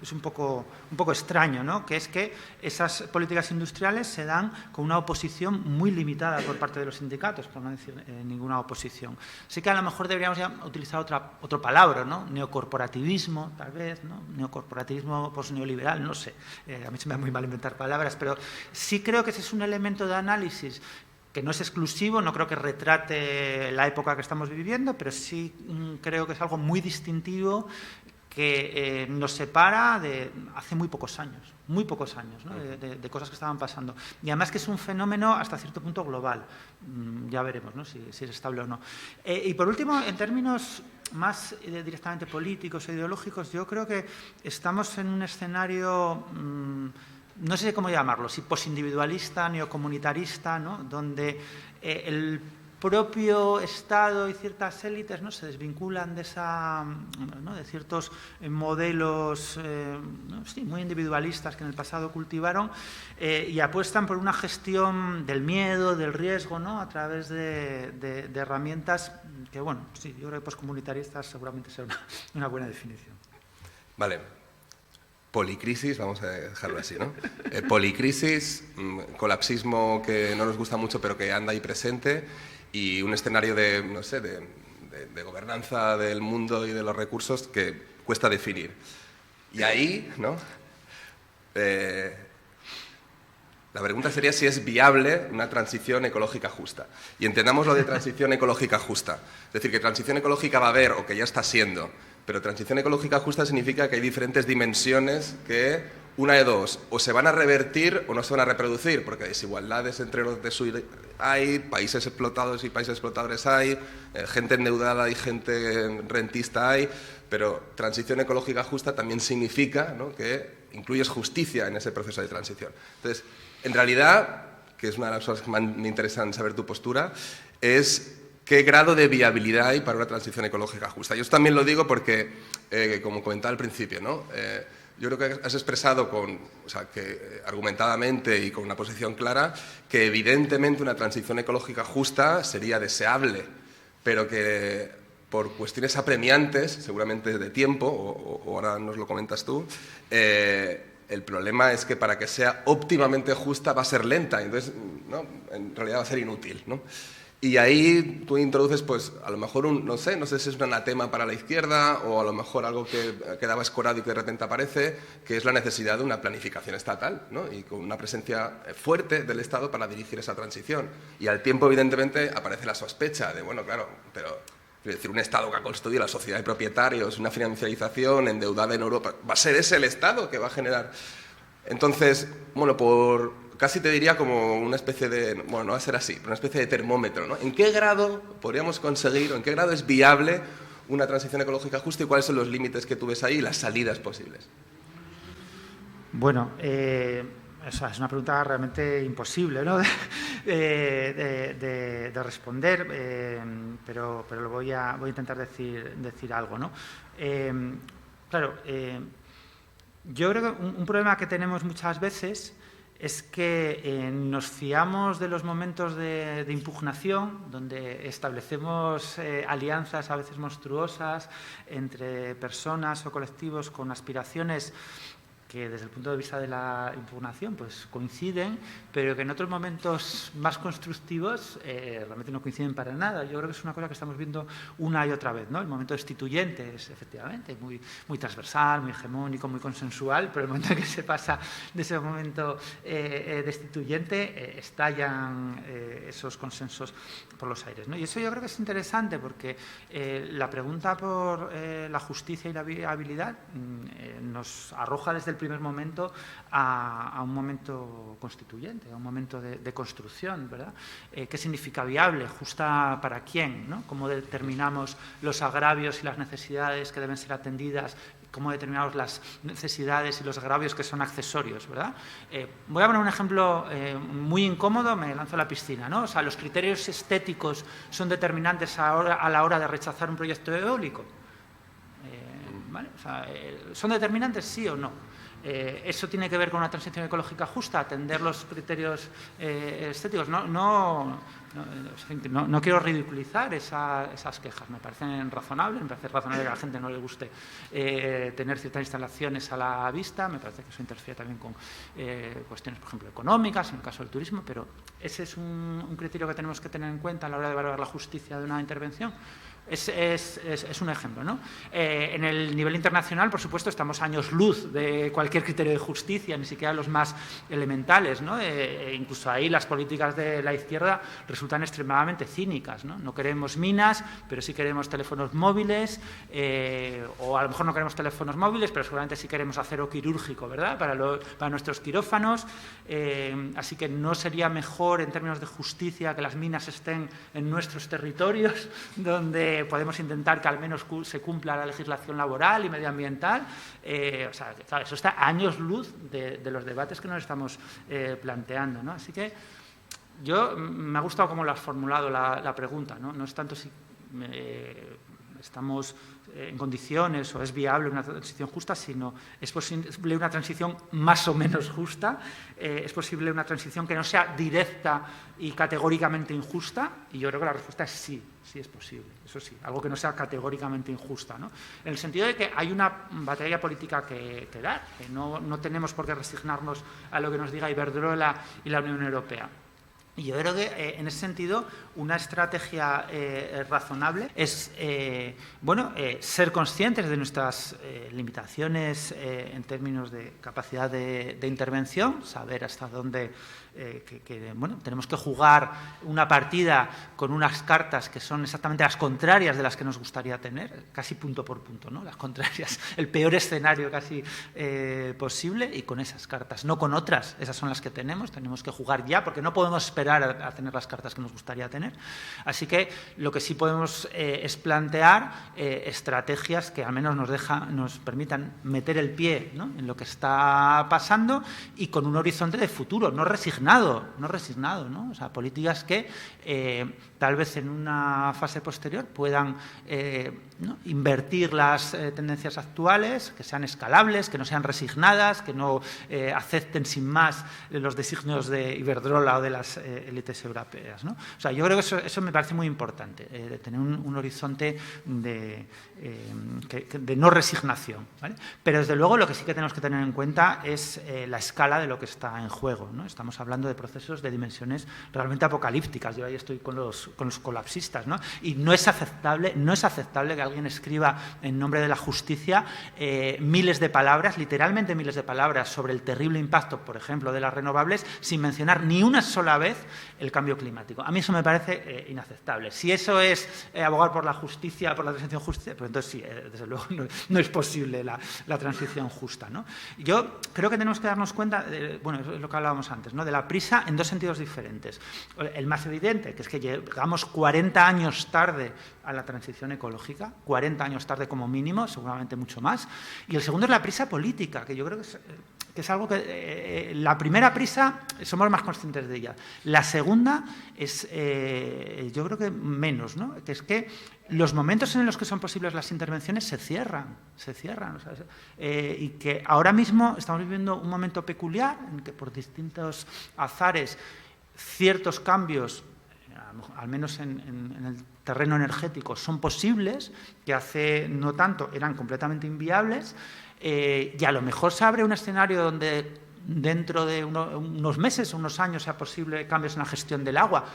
es un poco extraño, ¿no? Que es que esas políticas industriales se dan con una oposición muy limitada por parte de los sindicatos, por no decir ninguna oposición. Así que a lo mejor deberíamos ya utilizar otro palabra, ¿no? Neocorporativismo, tal vez, ¿no? Neocorporativismo posneoliberal, no sé. A mí se me da muy mal inventar palabras, pero sí creo que ese es un elemento de análisis que no es exclusivo, no creo que retrate la época que estamos viviendo, pero sí creo que es algo muy distintivo que nos separa de hace muy pocos años, ¿no? de cosas que estaban pasando. Y además que es un fenómeno hasta cierto punto global. Ya veremos, ¿no?, si es estable o no. Y por último, en términos más directamente políticos e ideológicos, yo creo que estamos en un escenario... no sé cómo llamarlo, si posindividualista, neocomunitarista, ¿no?, donde el propio Estado y ciertas élites, ¿no?, se desvinculan de de ciertos modelos sí, muy individualistas que en el pasado cultivaron y apuestan por una gestión del miedo, del riesgo, ¿no?, a través de herramientas que, bueno, sí, yo creo que poscomunitaristas seguramente sea una buena definición. Vale. Policrisis, vamos a dejarlo así, ¿no? Policrisis, colapsismo que no nos gusta mucho pero que anda ahí presente y un escenario de, no sé, de gobernanza del mundo y de los recursos que cuesta definir. Y ahí, ¿no?, La pregunta sería si es viable una transición ecológica justa. Y entendamos lo de transición ecológica justa. Es decir, que transición ecológica va a haber o que ya está siendo. Pero transición ecológica justa significa que hay diferentes dimensiones que, una de dos, o se van a revertir o no se van a reproducir, porque desigualdades entre los de sur hay, países explotados y países explotadores hay, gente endeudada y gente rentista hay, pero transición ecológica justa también significa, ¿no?, que incluyes justicia en ese proceso de transición. Entonces, en realidad, que es una de las cosas que me interesan saber tu postura, es qué grado de viabilidad hay para una transición ecológica justa. Yo también lo digo porque, como comentaba al principio, ¿no?, yo creo que has expresado argumentadamente y con una posición clara que evidentemente una transición ecológica justa sería deseable, pero que por cuestiones apremiantes, seguramente de tiempo, o ahora nos lo comentas tú, el problema es que para que sea óptimamente justa va a ser lenta, entonces, ¿no?, en realidad va a ser inútil, ¿no? Y ahí tú introduces, pues, a lo mejor no sé si es un anatema para la izquierda o a lo mejor algo que quedaba escorado y que de repente aparece, que es la necesidad de una planificación estatal, ¿no?, y con una presencia fuerte del Estado para dirigir esa transición. Y al tiempo, evidentemente, aparece la sospecha de, bueno, claro, pero es decir, un Estado que ha construido la sociedad de propietarios, una financiarización endeudada en Europa, ¿va a ser ese el Estado que va a generar? Entonces, bueno, casi te diría como una especie de, bueno, no va a ser así, pero una especie de termómetro, ¿no? ¿En qué grado podríamos conseguir, o en qué grado es viable una transición ecológica justa y cuáles son los límites que tú ves ahí y las salidas posibles? Bueno, es una pregunta realmente imposible, ¿no?, de responder, pero lo voy a intentar decir algo, ¿no? Claro, yo creo que un problema que tenemos muchas veces es que nos fiamos de los momentos de impugnación, donde establecemos alianzas a veces monstruosas entre personas o colectivos con aspiraciones que desde el punto de vista de la impugnación pues coinciden, pero que en otros momentos más constructivos realmente no coinciden para nada. Yo creo que es una cosa que estamos viendo una y otra vez, ¿no? El momento destituyente es efectivamente muy transversal, muy hegemónico, muy consensual, pero el momento en que se pasa de ese momento destituyente estallan esos consensos por los aires, ¿no? Y eso yo creo que es interesante porque la pregunta por la justicia y la viabilidad nos arroja desde el primer momento a un momento constituyente, a un momento de construcción, ¿verdad? ¿Qué significa viable? ¿Justa para quién? ¿No? ¿Cómo determinamos los agravios y las necesidades que deben ser atendidas? ¿Cómo determinamos las necesidades y los agravios que son accesorios, ¿verdad? Voy a poner un ejemplo muy incómodo, me lanzo a la piscina, ¿no? O sea, ¿los criterios estéticos son determinantes a la hora de rechazar un proyecto eólico? ¿Vale? O sea, ¿son determinantes, sí o no? ¿Eso tiene que ver con una transición ecológica justa? ¿Atender los criterios estéticos? No quiero ridiculizar esas quejas. Me parecen razonables, me parece razonable que a la gente no le guste tener ciertas instalaciones a la vista. Me parece que eso interfiere también con cuestiones, por ejemplo, económicas, en el caso del turismo, pero ese es un criterio que tenemos que tener en cuenta a la hora de valorar la justicia de una intervención. Es un ejemplo, ¿no? En el nivel internacional, por supuesto, estamos años luz de cualquier criterio de justicia, ni siquiera los más elementales, ¿no? Incluso ahí las políticas de la izquierda resultan extremadamente cínicas, ¿no? No queremos minas, pero sí queremos teléfonos móviles, o a lo mejor no queremos teléfonos móviles, pero seguramente sí queremos acero quirúrgico, ¿verdad?, para nuestros quirófanos. Así que no sería mejor, en términos de justicia, que las minas estén en nuestros territorios, donde podemos intentar que al menos se cumpla la legislación laboral y medioambiental. O sea, claro, eso está a años luz de los debates que nos estamos planteando, ¿no? Así que me ha gustado cómo lo has formulado la pregunta, ¿no? No es tanto si estamos en condiciones o es viable una transición justa, sino es posible una transición más o menos justa, es posible una transición que no sea directa y categóricamente injusta, y yo creo que la respuesta es sí es posible, eso sí, algo que no sea categóricamente injusta, ¿no? En el sentido de que hay una batalla política que dar, que no tenemos por qué resignarnos a lo que nos diga Iberdrola y la Unión Europea. Y yo creo que, en ese sentido, una estrategia razonable es ser conscientes de nuestras limitaciones en términos de capacidad de intervención, saber hasta dónde tenemos que jugar una partida con unas cartas que son exactamente las contrarias de las que nos gustaría tener, casi punto por punto, ¿no? Las contrarias, el peor escenario casi posible, y con esas cartas, no con otras. Esas son las que tenemos que jugar ya, porque no podemos esperar a tener las cartas que nos gustaría tener. Así que lo que sí podemos es plantear estrategias que al menos nos permitan meter el pie, ¿no?, en lo que está pasando, y con un horizonte de futuro, no resignado, ¿no? O sea, políticas que tal vez en una fase posterior puedan invertir las tendencias actuales, que sean escalables, que no sean resignadas, que no acepten sin más los designios de Iberdrola o de las élites europeas, ¿no? O sea, yo creo que eso me parece muy importante, de tener un horizonte de no resignación, ¿vale? Pero, desde luego, lo que sí que tenemos que tener en cuenta es la escala de lo que está en juego, ¿no? Estamos hablando de procesos de dimensiones realmente apocalípticas. Yo ahí estoy con los colapsistas, ¿no? Y no es aceptable que alguien escriba en nombre de la justicia miles de palabras, literalmente miles de palabras, sobre el terrible impacto, por ejemplo, de las renovables, sin mencionar ni una sola vez el cambio climático. A mí eso me parece inaceptable. Si eso es abogar por la justicia, por la transición justa, pues entonces sí, desde luego no es posible la transición justa, ¿no? Yo creo que tenemos que darnos cuenta, es lo que hablábamos antes, ¿no?, de la prisa en dos sentidos diferentes. El más evidente, que es que llegamos 40 años tarde a la transición ecológica, 40 años tarde como mínimo, seguramente mucho más. Y el segundo es la prisa política, que yo creo que es algo que la primera prisa somos más conscientes de ella. La segunda es, yo creo que menos, ¿no?, que es que los momentos en los que son posibles las intervenciones se cierran. O sea, y que ahora mismo estamos viviendo un momento peculiar en que, por distintos azares, ciertos cambios, al menos en el terreno energético, son posibles, que hace no tanto eran completamente inviables, y a lo mejor se abre un escenario donde dentro de unos meses o unos años sea posible cambios en la gestión del agua.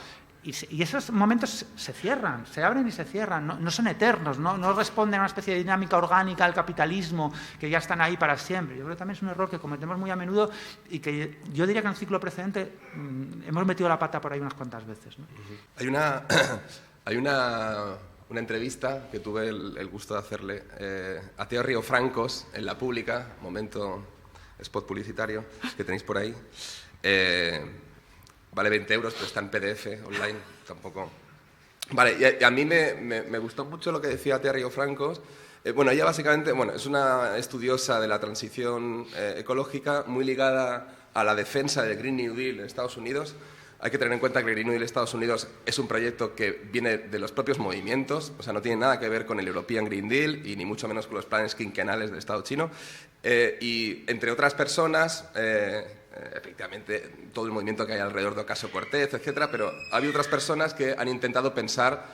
Y esos momentos se cierran, se abren y se cierran, no son eternos, no responden a una especie de dinámica orgánica del capitalismo, que ya están ahí para siempre. Yo creo que también es un error que cometemos muy a menudo, y que yo diría que en el ciclo precedente hemos metido la pata por ahí unas cuantas veces, ¿no? Hay una entrevista que tuve el gusto de hacerle a Teo Riofrancos en La Pública, momento spot publicitario que tenéis por ahí. Vale 20 euros, pero está en PDF online, tampoco. Vale, y a mí me gustó mucho lo que decía Teo Riofrancos. Ella básicamente es una estudiosa de la transición ecológica, muy ligada a la defensa del Green New Deal en Estados Unidos. Hay que tener en cuenta que el Green New Deal de Estados Unidos es un proyecto que viene de los propios movimientos, o sea, no tiene nada que ver con el European Green Deal y ni mucho menos con los planes quinquenales del Estado chino. Y, entre otras personas, efectivamente, todo el movimiento que hay alrededor de Ocasio-Cortez, etcétera, pero ha habido otras personas que han intentado pensar,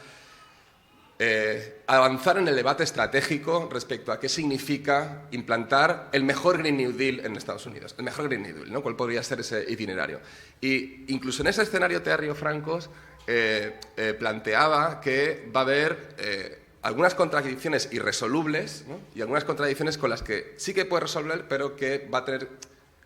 avanzar en el debate estratégico respecto a qué significa implantar el mejor Green New Deal en Estados Unidos, el mejor Green New Deal, ¿no? ¿Cuál podría ser ese itinerario? Y incluso en ese escenario, Teo Riofrancos planteaba que va a haber algunas contradicciones irresolubles, ¿no?, y algunas contradicciones con las que sí que puedes resolver, pero que va a tener,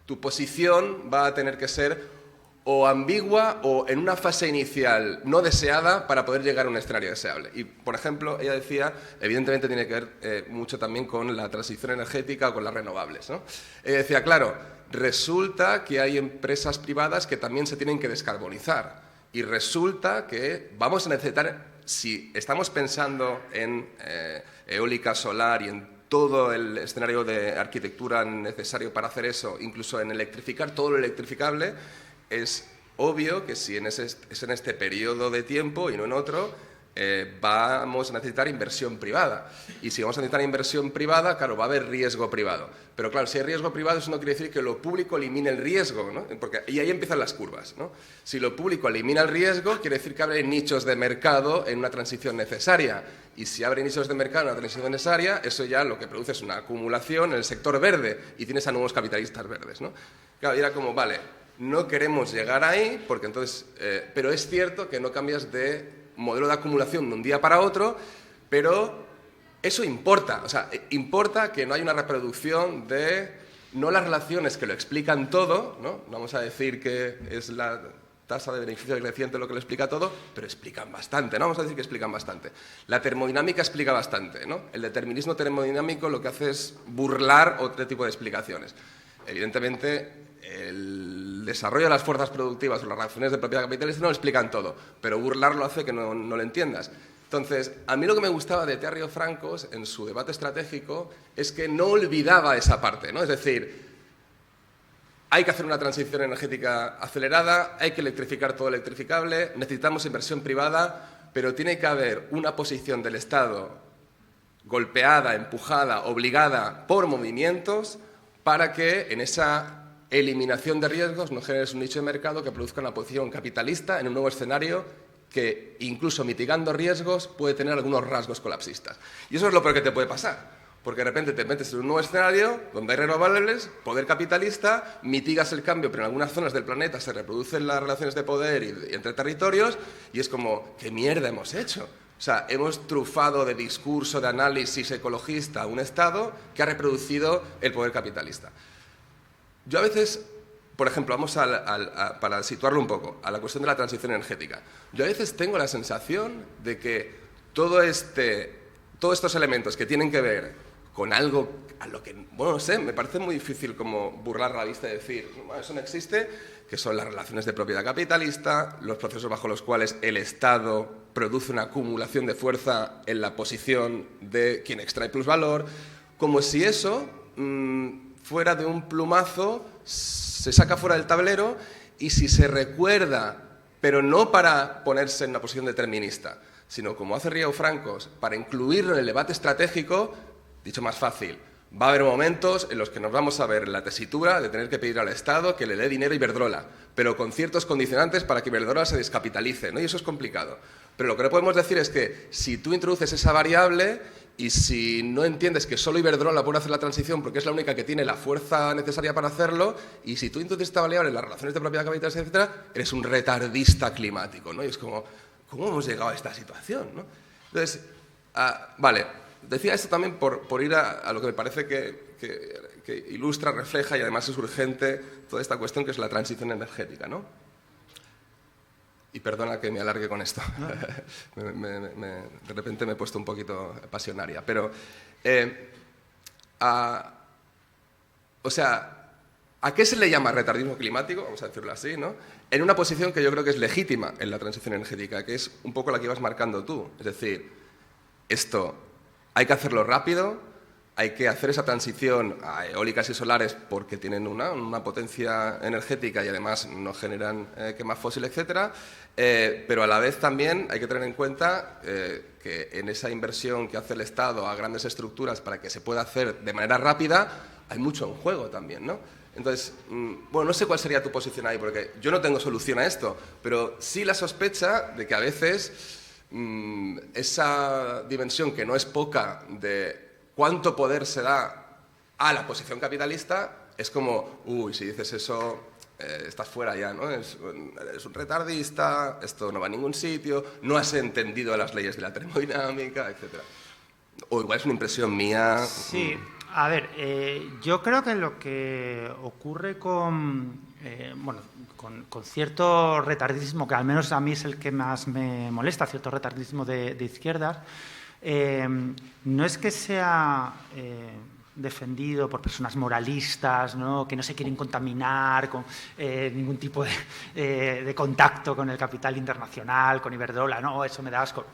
tu posición va a tener que ser o ambigua o en una fase inicial no deseada para poder llegar a un escenario deseable. Y, por ejemplo, ella decía, evidentemente tiene que ver mucho también con la transición energética o con las renovables, ¿no? Ella decía, claro, resulta que hay empresas privadas que también se tienen que descarbonizar, y resulta que vamos a necesitar, si estamos pensando en eólica, solar y en todo el escenario de arquitectura necesario para hacer eso, incluso en electrificar todo lo electrificable, es obvio que si es en este periodo de tiempo y no en otro, vamos a necesitar inversión privada. Y si vamos a necesitar inversión privada, claro, va a haber riesgo privado. Pero claro, si hay riesgo privado, eso no quiere decir que lo público elimine el riesgo, ¿no? Y ahí empiezan las curvas, ¿no? Si lo público elimina el riesgo, quiere decir que abre nichos de mercado en una transición necesaria. Y si abre nichos de mercado en una transición necesaria, eso ya lo que produce es una acumulación en el sector verde, y tienes a nuevos capitalistas verdes, ¿no? Claro, y era como, vale, no queremos llegar ahí, porque entonces, pero es cierto que no cambias de modelo de acumulación de un día para otro, pero eso importa, o sea, importa que no haya una reproducción de, no las relaciones que lo explican todo, ¿no? Vamos a decir que es la tasa de beneficio decreciente lo que lo explica todo, pero explican bastante, ¿no? Vamos a decir que explican bastante. La termodinámica explica bastante, ¿no? El determinismo termodinámico lo que hace es burlar otro tipo de explicaciones. Evidentemente, el desarrollo de las fuerzas productivas o las relaciones de propiedad capitalista no lo explican todo, pero burlarlo hace que no lo entiendas. Entonces, a mí lo que me gustaba de Terry Francos en su debate estratégico es que no olvidaba esa parte, ¿no? Es decir, hay que hacer una transición energética acelerada, hay que electrificar todo electrificable, necesitamos inversión privada, pero tiene que haber una posición del Estado golpeada, empujada, obligada por movimientos para que en esa eliminación de riesgos no generes un nicho de mercado que produzca una posición capitalista en un nuevo escenario que, incluso mitigando riesgos, puede tener algunos rasgos colapsistas. Y eso es lo peor que te puede pasar. Porque de repente te metes en un nuevo escenario donde hay renovables, poder capitalista, mitigas el cambio, pero en algunas zonas del planeta se reproducen las relaciones de poder y entre territorios, y es como, ¿qué mierda hemos hecho? O sea, hemos trufado de discurso, de análisis ecologista a un Estado que ha reproducido el poder capitalista. Yo a veces, por ejemplo, vamos para situarlo un poco, a la cuestión de la transición energética. Yo a veces tengo la sensación de que todos estos elementos que tienen que ver con algo a lo que, bueno, no sé, me parece muy difícil como burlar la vista y decir, bueno, eso no existe, que son las relaciones de propiedad capitalista, los procesos bajo los cuales el Estado produce una acumulación de fuerza en la posición de quien extrae plusvalor, como si eso fuera de un plumazo, se saca fuera del tablero y si se recuerda, pero no para ponerse en una posición determinista, sino como hace Rieu Francos, para incluirlo en el debate estratégico, dicho más fácil, va a haber momentos en los que nos vamos a ver en la tesitura de tener que pedir al Estado que le dé dinero a Iberdrola, pero con ciertos condicionantes para que Iberdrola se descapitalice, ¿no? Y eso es complicado. Pero lo que no podemos decir es que si tú introduces esa variable y si no entiendes que solo Iberdrola puede hacer la transición porque es la única que tiene la fuerza necesaria para hacerlo, y si tú introduces esta variable en las relaciones de propiedad capitalista, etcétera, eres un retardista climático, ¿no? Y es como, ¿cómo hemos llegado a esta situación, ¿no? Entonces, vale, decía esto también por ir a lo que me parece que ilustra, refleja y además es urgente toda esta cuestión que es la transición energética, ¿no? Y perdona que me alargue con esto, no. De repente me he puesto un poquito pasionaria, pero, o sea, ¿a qué se le llama retardismo climático? Vamos a decirlo así, ¿no? En una posición que yo creo que es legítima en la transición energética, que es un poco la que ibas marcando tú. Es decir, esto hay que hacerlo rápido, hay que hacer esa transición a eólicas y solares porque tienen una potencia energética y además no generan quema fósil, etcétera, pero a la vez también hay que tener en cuenta que en esa inversión que hace el Estado a grandes estructuras para que se pueda hacer de manera rápida, hay mucho en juego también, ¿no? Entonces, bueno, no sé cuál sería tu posición ahí, porque yo no tengo solución a esto, pero sí la sospecha de que a veces esa dimensión que no es poca de cuánto poder se da a la posición capitalista es como, uy, si dices eso, estás fuera ya, ¿no? Eres un retardista, esto no va a ningún sitio, no has entendido las leyes de la termodinámica, etc. O igual es una impresión mía. Sí, a ver, yo creo que lo que ocurre con cierto retardismo, que al menos a mí es el que más me molesta, cierto retardismo de izquierdas, no es que sea defendido por personas moralistas, ¿no?, que no se quieren contaminar con ningún tipo de contacto con el capital internacional, con Iberdrola, no, eso me da asco.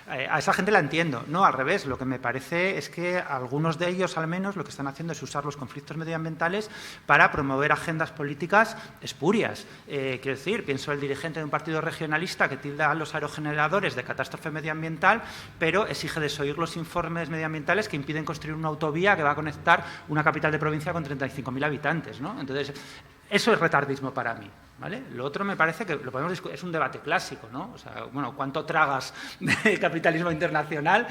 A esa gente la entiendo, no, al revés, lo que me parece es que algunos de ellos, al menos, lo que están haciendo es usar los conflictos medioambientales para promover agendas políticas espurias. Quiero decir, pienso el dirigente de un partido regionalista que tilda a los aerogeneradores de catástrofe medioambiental, pero exige desoír los informes medioambientales que impiden construir una autovía que va a conectar una capital de provincia con 35.000 habitantes, ¿no? Entonces, eso es retardismo para mí, ¿vale? Lo otro me parece que lo podemos discutir, es un debate clásico, ¿no? O sea, bueno, ¿cuánto tragas de capitalismo internacional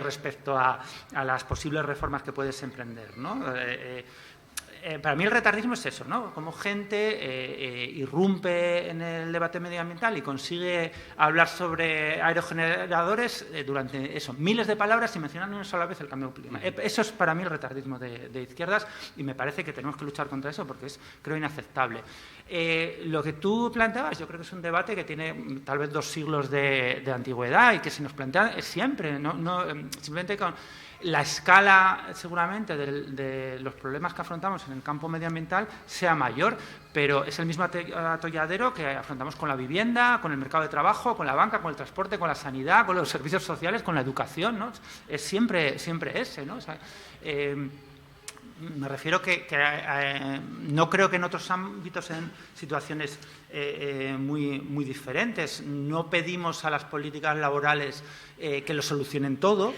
respecto a las posibles reformas que puedes emprender, ¿no? Para mí el retardismo es eso, ¿no? Como gente irrumpe en el debate medioambiental y consigue hablar sobre aerogeneradores durante eso, miles de palabras sin mencionar ni una sola vez el cambio climático. Eso es para mí el retardismo de izquierdas y me parece que tenemos que luchar contra eso porque es, creo, inaceptable. Lo que tú planteabas, yo creo que es un debate que tiene tal vez 2 siglos de antigüedad y que se nos plantea siempre, simplemente con la escala seguramente de los problemas que afrontamos en el campo medioambiental sea mayor, pero es el mismo atolladero que afrontamos con la vivienda, con el mercado de trabajo, con la banca, con el transporte, con la sanidad, con los servicios sociales, con la educación, ¿no? Es siempre ese, ¿no? O sea, me refiero que no creo que en otros ámbitos, en situaciones muy diferentes, no pedimos a las políticas laborales que lo solucionen todo,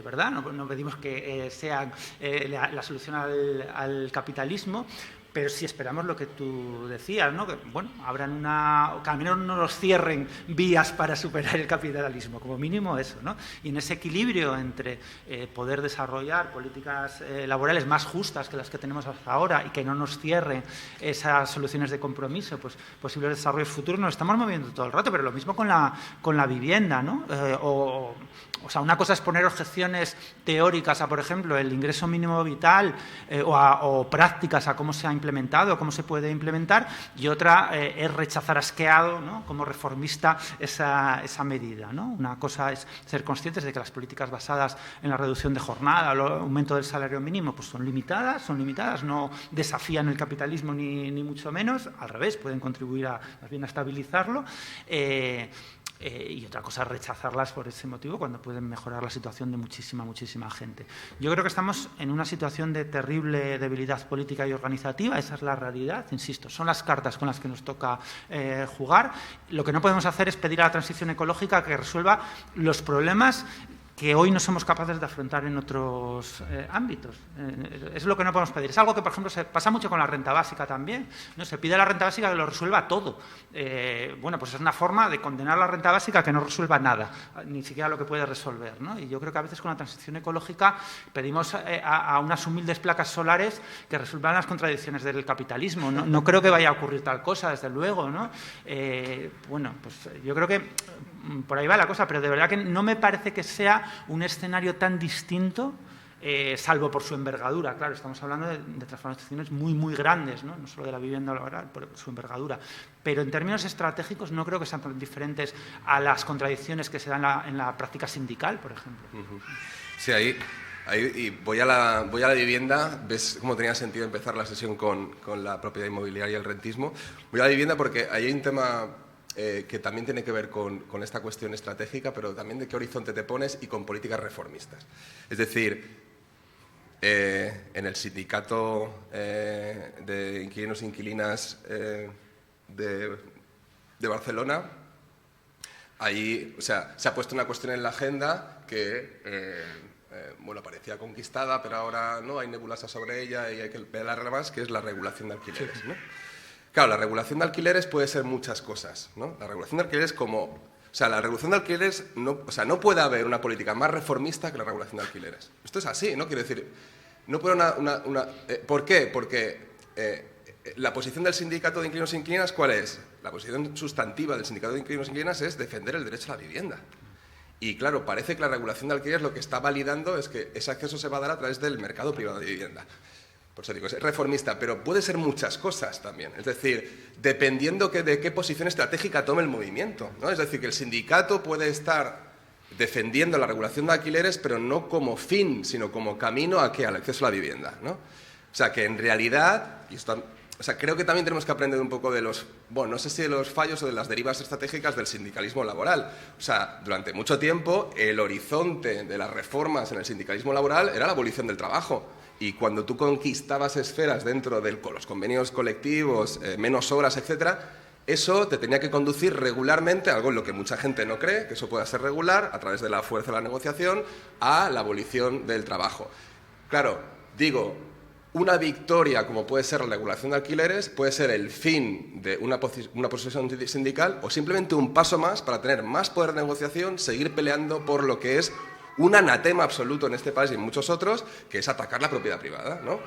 ¿verdad? No pedimos que sean la solución al capitalismo, pero sí esperamos lo que tú decías, ¿no? Que, bueno, abran que al menos no nos cierren vías para superar el capitalismo, como mínimo eso, ¿no? Y en ese equilibrio entre poder desarrollar políticas laborales más justas que las que tenemos hasta ahora y que no nos cierren esas soluciones de compromiso, pues posibles desarrollos futuros, nos estamos moviendo todo el rato, pero lo mismo con la vivienda, ¿no? O sea, una cosa es poner objeciones teóricas a, por ejemplo, el ingreso mínimo vital o prácticas a cómo se ha implementado, cómo se puede implementar, y otra es rechazar asqueado, ¿no? Como reformista esa medida, ¿no? Una cosa es ser conscientes de que las políticas basadas en la reducción de jornada o el aumento del salario mínimo pues son limitadas, no desafían el capitalismo ni mucho menos, al revés, pueden contribuir más bien a estabilizarlo. Y otra cosa es rechazarlas por ese motivo cuando pueden mejorar la situación de muchísima gente. Yo creo que estamos en una situación de terrible debilidad política y organizativa, esa es la realidad, insisto, son las cartas con las que nos toca jugar. Lo que no podemos hacer es pedir a la transición ecológica que resuelva los problemas que hoy no somos capaces de afrontar en otros ámbitos. Es lo que no podemos pedir. Es algo que, por ejemplo, se pasa mucho con la renta básica también, ¿no? Se pide a la renta básica que lo resuelva todo. Bueno, pues es una forma de condenar la renta básica que no resuelva nada, ni siquiera lo que puede resolver, ¿no? Y yo creo que a veces con la transición ecológica pedimos a unas humildes placas solares que resuelvan las contradicciones del capitalismo. No creo que vaya a ocurrir tal cosa, desde luego, ¿no? Bueno, pues yo creo que por ahí va la cosa, pero de verdad que no me parece que sea un escenario tan distinto, salvo por su envergadura. Claro, estamos hablando de transformaciones muy grandes, ¿no? No solo de la vivienda laboral, por su envergadura. Pero en términos estratégicos no creo que sean tan diferentes a las contradicciones que se dan en la práctica sindical, por ejemplo. Sí, ahí y voy a la vivienda. ¿Ves cómo tenía sentido empezar la sesión con la propiedad inmobiliaria y el rentismo? Voy a la vivienda porque ahí hay un tema que también tiene que ver con esta cuestión estratégica, pero también de qué horizonte te pones y con políticas reformistas. Es decir, en el sindicato de inquilinos e inquilinas de Barcelona, ahí, o sea, se ha puesto una cuestión en la agenda que bueno, parecía conquistada, pero ahora no, hay nebulosas sobre ella y hay que pelarla más, que es la regulación de alquileres, ¿no? Claro, la regulación de alquileres puede ser muchas cosas, ¿no? La regulación de alquileres la regulación de alquileres, no puede haber una política más reformista que la regulación de alquileres. Esto es así, ¿no? Quiero decir, no puede ¿por qué? Porque la posición del sindicato de inquilinos e inquilinas, ¿cuál es? La posición sustantiva del sindicato de inquilinos e inquilinas es defender el derecho a la vivienda. Y claro, parece que la regulación de alquileres lo que está validando es que ese acceso se va a dar a través del mercado privado de vivienda. Por eso digo, es reformista, pero puede ser muchas cosas también. Es decir, dependiendo de qué posición estratégica tome el movimiento, ¿no? Es decir, que el sindicato puede estar defendiendo la regulación de alquileres, pero no como fin, sino como camino al acceso a la vivienda, ¿no? O sea, que en realidad, creo que también tenemos que aprender un poco de no sé si de los fallos o de las derivas estratégicas del sindicalismo laboral. O sea, durante mucho tiempo el horizonte de las reformas en el sindicalismo laboral era la abolición del trabajo. Y cuando tú conquistabas esferas dentro de los convenios colectivos, menos horas, etcétera, eso te tenía que conducir regularmente, algo en lo que mucha gente no cree, que eso pueda ser regular, a través de la fuerza de la negociación, a la abolición del trabajo. Claro, digo, una victoria como puede ser la regulación de alquileres puede ser el fin de una posición sindical o simplemente un paso más para tener más poder de negociación, seguir peleando por lo que es un anatema absoluto en este país y en muchos otros, que es atacar la propiedad privada, ¿no?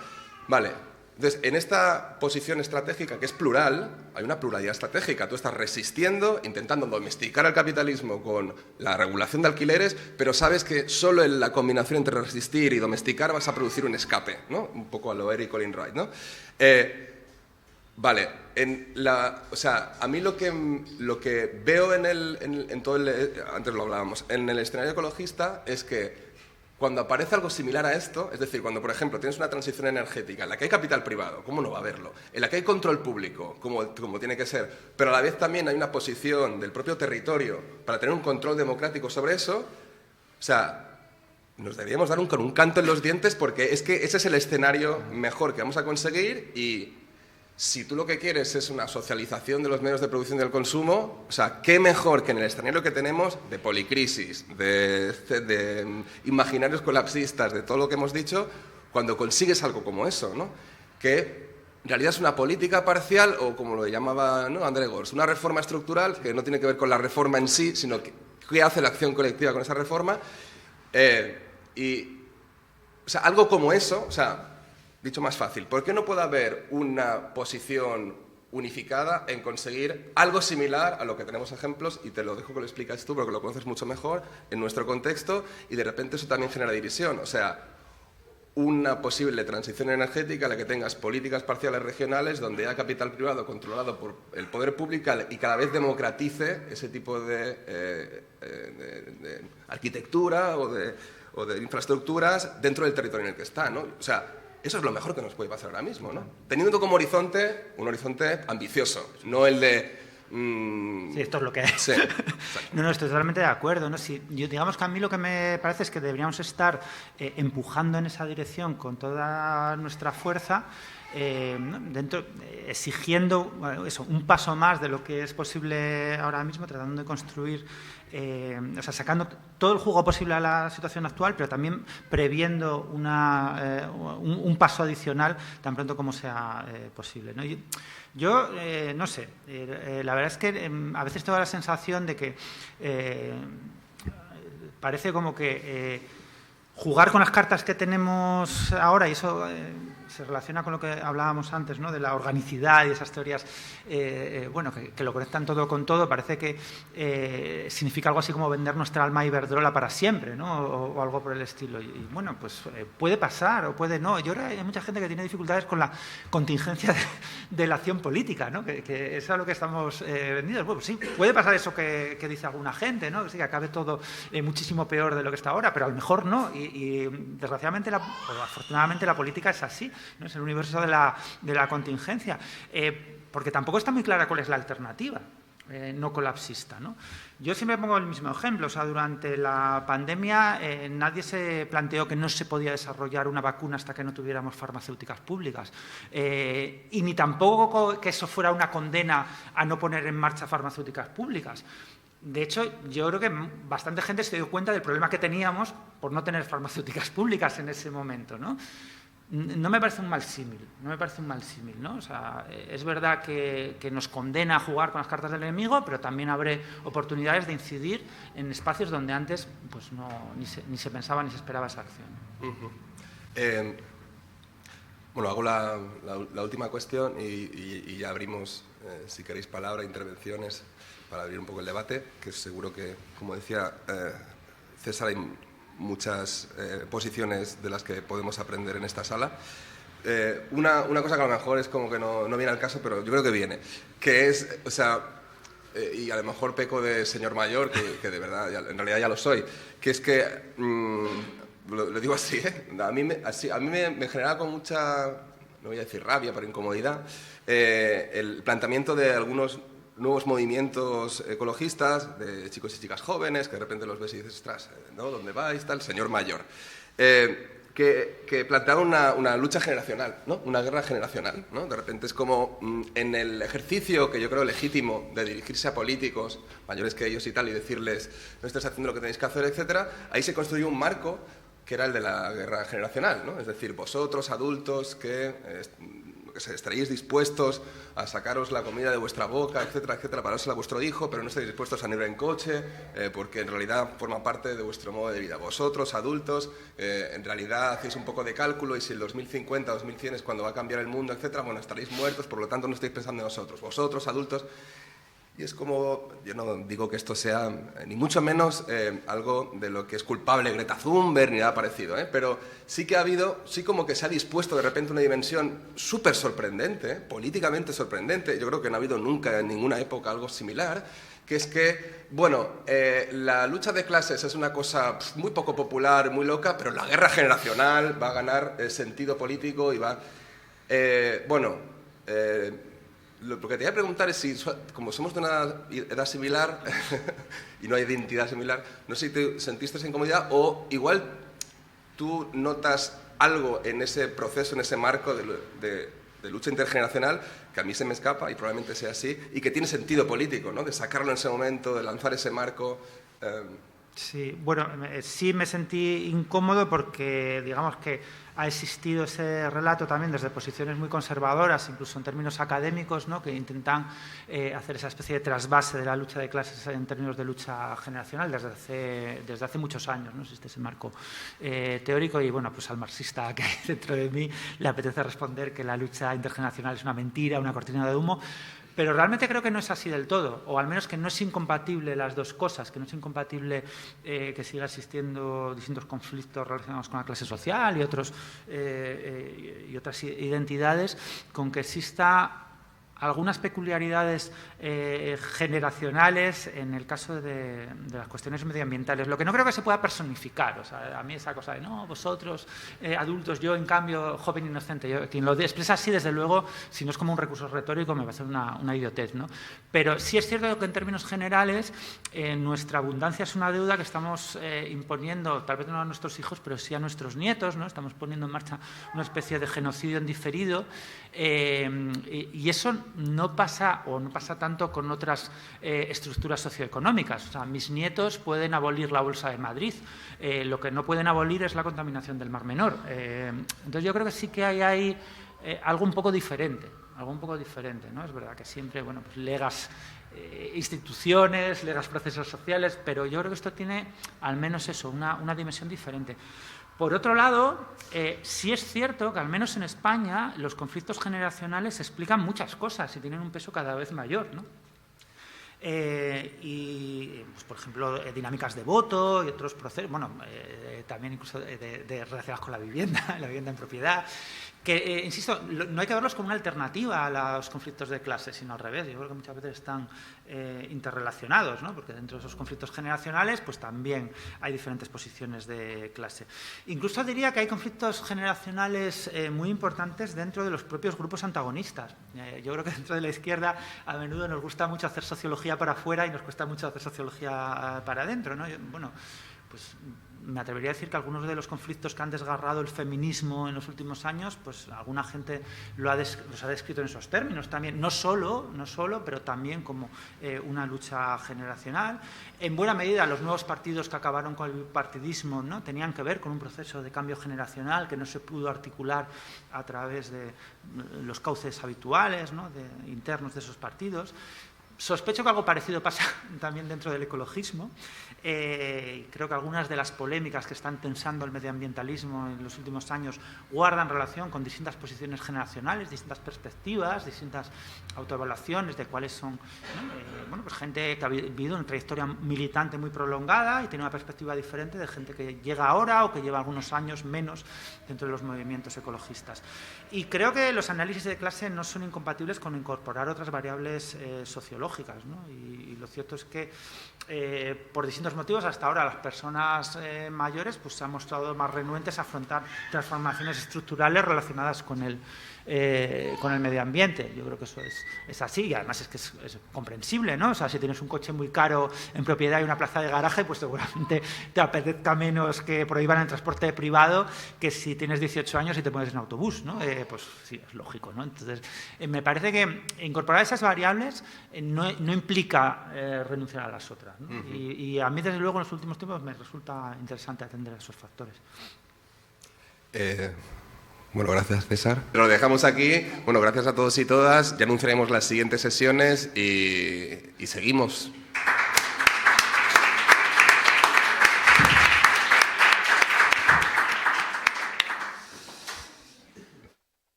Vale, Entonces, en esta posición estratégica, que es plural, hay una pluralidad estratégica. Tú estás resistiendo, intentando domesticar al capitalismo con la regulación de alquileres, pero sabes que solo en la combinación entre resistir y domesticar vas a producir un escape, ¿no? Un poco a lo Eric Olin Wright, ¿no? Vale, o sea, a mí lo que veo en todo antes lo hablábamos, en el escenario ecologista es que cuando aparece algo similar a esto, es decir, cuando, por ejemplo, tienes una transición energética en la que hay capital privado, ¿cómo no va a haberlo? En la que hay control público, como tiene que ser, pero a la vez también hay una posición del propio territorio para tener un control democrático sobre eso, o sea, nos deberíamos dar con un canto en los dientes porque es que ese es el escenario mejor que vamos a conseguir y si tú lo que quieres es una socialización de los medios de producción y del consumo, o sea, qué mejor que en el escenario que tenemos de policrisis, de imaginarios colapsistas, de todo lo que hemos dicho, cuando consigues algo como eso, ¿no? Que en realidad es una política parcial o, como lo llamaba, ¿no?, André Gorz, una reforma estructural que no tiene que ver con la reforma en sí, sino que qué hace la acción colectiva con esa reforma. O sea, algo como eso, o sea, dicho más fácil, ¿por qué no puede haber una posición unificada en conseguir algo similar a lo que tenemos ejemplos, y te lo dejo que lo explicas tú porque lo conoces mucho mejor, en nuestro contexto, y de repente eso también genera división? O sea, una posible transición energética en la que tengas políticas parciales regionales donde haya capital privado controlado por el poder público y cada vez democratice ese tipo de arquitectura o de infraestructuras dentro del territorio en el que está, ¿no? O sea, eso es lo mejor que nos puede pasar ahora mismo, ¿no? Teniendo como horizonte un horizonte ambicioso, no el de... Sí, esto es lo que es. Sí, no, estoy totalmente de acuerdo, ¿no? Si, digamos que a mí lo que me parece es que deberíamos estar empujando en esa dirección con toda nuestra fuerza, exigiendo eso, un paso más de lo que es posible ahora mismo, tratando de construir, o sea, sacando todo el jugo posible a la situación actual, pero también previendo un paso adicional tan pronto como sea posible, ¿no? Yo no sé, la verdad es que a veces tengo la sensación de que parece como que jugar con las cartas que tenemos ahora, y eso se relaciona con lo que hablábamos antes, ¿no?, de la organicidad y esas teorías, bueno, que lo conectan todo con todo, parece que significa algo así como vender nuestra alma a Iberdrola para siempre, ¿no?, o algo por el estilo. Y bueno, pues puede pasar o puede no. Yo creo que hay mucha gente que tiene dificultades con la contingencia de la acción política, ¿no?, que es a lo que estamos vendidos. Bueno, sí, puede pasar eso que dice alguna gente, ¿no?, que sí, que acabe todo muchísimo peor de lo que está ahora, pero a lo mejor no. Y desgraciadamente o afortunadamente la política es así, ¿no? Es el universo de la contingencia, porque tampoco está muy clara cuál es la alternativa no colapsista, ¿no? Yo siempre pongo el mismo ejemplo, o sea, durante la pandemia nadie se planteó que no se podía desarrollar una vacuna hasta que no tuviéramos farmacéuticas públicas, y ni tampoco que eso fuera una condena a no poner en marcha farmacéuticas públicas. De hecho, yo creo que bastante gente se dio cuenta del problema que teníamos por no tener farmacéuticas públicas en ese momento, ¿no? No me parece un mal símil, ¿no? O sea, es verdad que nos condena a jugar con las cartas del enemigo, pero también habrá oportunidades de incidir en espacios donde antes pues ni se pensaba ni se esperaba esa acción. Bueno, hago la última cuestión y ya abrimos, si queréis, palabra, intervenciones, para abrir un poco el debate, que seguro que, como decía César, hay muchas posiciones de las que podemos aprender en esta sala. Una cosa que a lo mejor es como que no viene al caso, pero yo creo que viene, que es, o sea, y a lo mejor peco de señor mayor, que de verdad, en realidad ya lo soy, que es que, lo digo así, a mí me genera con mucha, no voy a decir rabia, pero incomodidad, el planteamiento de algunos nuevos movimientos ecologistas, de chicos y chicas jóvenes, que de repente los ves y dices, ostras, ¿no?, ¿dónde vais? Tal, señor mayor. Que planteaban una lucha generacional, ¿no?, una guerra generacional, ¿no? De repente es como en el ejercicio que yo creo legítimo de dirigirse a políticos mayores que ellos y tal, y decirles, no estáis haciendo lo que tenéis que hacer, etcétera, ahí se construyó un marco que era el de la guerra generacional, ¿no? Es decir, vosotros, adultos, que que sé, estaréis dispuestos a sacaros la comida de vuestra boca, etcétera, etcétera, para dársela a vuestro hijo, pero no estáis dispuestos a ir en coche, porque en realidad forma parte de vuestro modo de vida. Vosotros, adultos, en realidad hacéis un poco de cálculo y si el 2050, 2100 es cuando va a cambiar el mundo, etcétera, bueno, estaréis muertos, por lo tanto no estáis pensando en nosotros. Vosotros, adultos. Y es como, yo no digo que esto sea, ni mucho menos, algo de lo que es culpable Greta Thunberg ni nada parecido, pero sí que ha habido, sí como que se ha dispuesto de repente una dimensión súper sorprendente, políticamente sorprendente, yo creo que no ha habido nunca en ninguna época algo similar, que es que, bueno, la lucha de clases es una cosa muy poco popular, muy loca, pero la guerra generacional va a ganar sentido político y va... Lo que te voy a preguntar es si, como somos de una edad similar y no hay identidad similar, no sé si te sentiste esa incomodidad o igual tú notas algo en ese proceso, en ese marco de lucha intergeneracional que a mí se me escapa y probablemente sea así y que tiene sentido político, ¿no? De sacarlo en ese momento, de lanzar ese marco. Sí, bueno, sí me sentí incómodo porque, digamos que ha existido ese relato también desde posiciones muy conservadoras, incluso en términos académicos, ¿no? Que intentan hacer esa especie de trasvase de la lucha de clases en términos de lucha generacional desde hace muchos años, ¿no? Existe ese marco teórico y, bueno, pues al marxista que hay dentro de mí le apetece responder que la lucha intergeneracional es una mentira, una cortina de humo. Pero realmente creo que no es así del todo, o al menos que no es incompatible las dos cosas, que no es incompatible que siga existiendo distintos conflictos relacionados con la clase social y otras identidades, con que exista algunas peculiaridades generacionales en el caso de las cuestiones medioambientales. Lo que no creo que se pueda personificar. O sea, a mí esa cosa de, no, vosotros, adultos, yo, en cambio, joven inocente. Yo, quien lo expresa así, desde luego, si no es como un recurso retórico, me va a ser una idiotez, ¿no? Pero sí es cierto que en términos generales, nuestra abundancia es una deuda que estamos imponiendo, tal vez no a nuestros hijos, pero sí a nuestros nietos, ¿no? Estamos poniendo en marcha una especie de genocidio en diferido, y eso no pasa o no pasa tanto con otras estructuras socioeconómicas. O sea, mis nietos pueden abolir la Bolsa de Madrid, lo que no pueden abolir es la contaminación del Mar Menor. Entonces yo creo que sí que hay ahí algo un poco diferente, ¿no? Es verdad que siempre, bueno, pues legas instituciones, legas procesos sociales, pero yo creo que esto tiene al menos eso, una dimensión diferente. Por otro lado, sí es cierto que, al menos en España, los conflictos generacionales explican muchas cosas y tienen un peso cada vez mayor, ¿no? Y, pues, por ejemplo, dinámicas de voto y otros procesos, bueno, también incluso relacionadas con la vivienda en propiedad, que, insisto, no hay que verlos como una alternativa a los conflictos de clase, sino al revés. Yo creo que muchas veces están interrelacionados, ¿no? Porque dentro de esos conflictos generacionales pues también hay diferentes posiciones de clase. Incluso diría que hay conflictos generacionales muy importantes dentro de los propios grupos antagonistas. Yo creo que dentro de la izquierda a menudo nos gusta mucho hacer sociología para afuera y nos cuesta mucho hacer sociología para adentro, ¿no? Bueno, pues me atrevería a decir que algunos de los conflictos que han desgarrado el feminismo en los últimos años, pues alguna gente los ha descrito en esos términos también, no solo, pero también como una lucha generacional. En buena medida, los nuevos partidos que acabaron con el bipartidismo, ¿no? Tenían que ver con un proceso de cambio generacional que no se pudo articular a través de los cauces habituales, ¿no? Internos de esos partidos. Sospecho que algo parecido pasa también dentro del ecologismo. Creo que algunas de las polémicas que están tensando el medioambientalismo en los últimos años guardan relación con distintas posiciones generacionales, distintas perspectivas, distintas autoevaluaciones de cuáles son, ¿no? Bueno, pues gente que ha vivido una trayectoria militante muy prolongada y tiene una perspectiva diferente de gente que llega ahora o que lleva algunos años menos dentro de los movimientos ecologistas. Y creo que los análisis de clase no son incompatibles con incorporar otras variables sociológicas, ¿no? Y lo cierto es que por distintos motivos hasta ahora las personas mayores pues se han mostrado más renuentes a afrontar transformaciones estructurales relacionadas con el medio ambiente. Yo creo que eso es así y además es que es comprensible, ¿no? O sea, si tienes un coche muy caro en propiedad y una plaza de garaje, pues seguramente te apetezca menos que prohíban el transporte privado que si tienes 18 años y te pones en autobús, ¿no? Pues sí, es lógico, ¿no? Entonces, me parece que incorporar esas variables no implica renunciar a las otras, ¿no? Y a mí, desde luego, en los últimos tiempos me resulta interesante atender a esos factores. Bueno, gracias, César. Lo dejamos aquí. Bueno, gracias a todos y todas. Ya anunciaremos las siguientes sesiones y seguimos.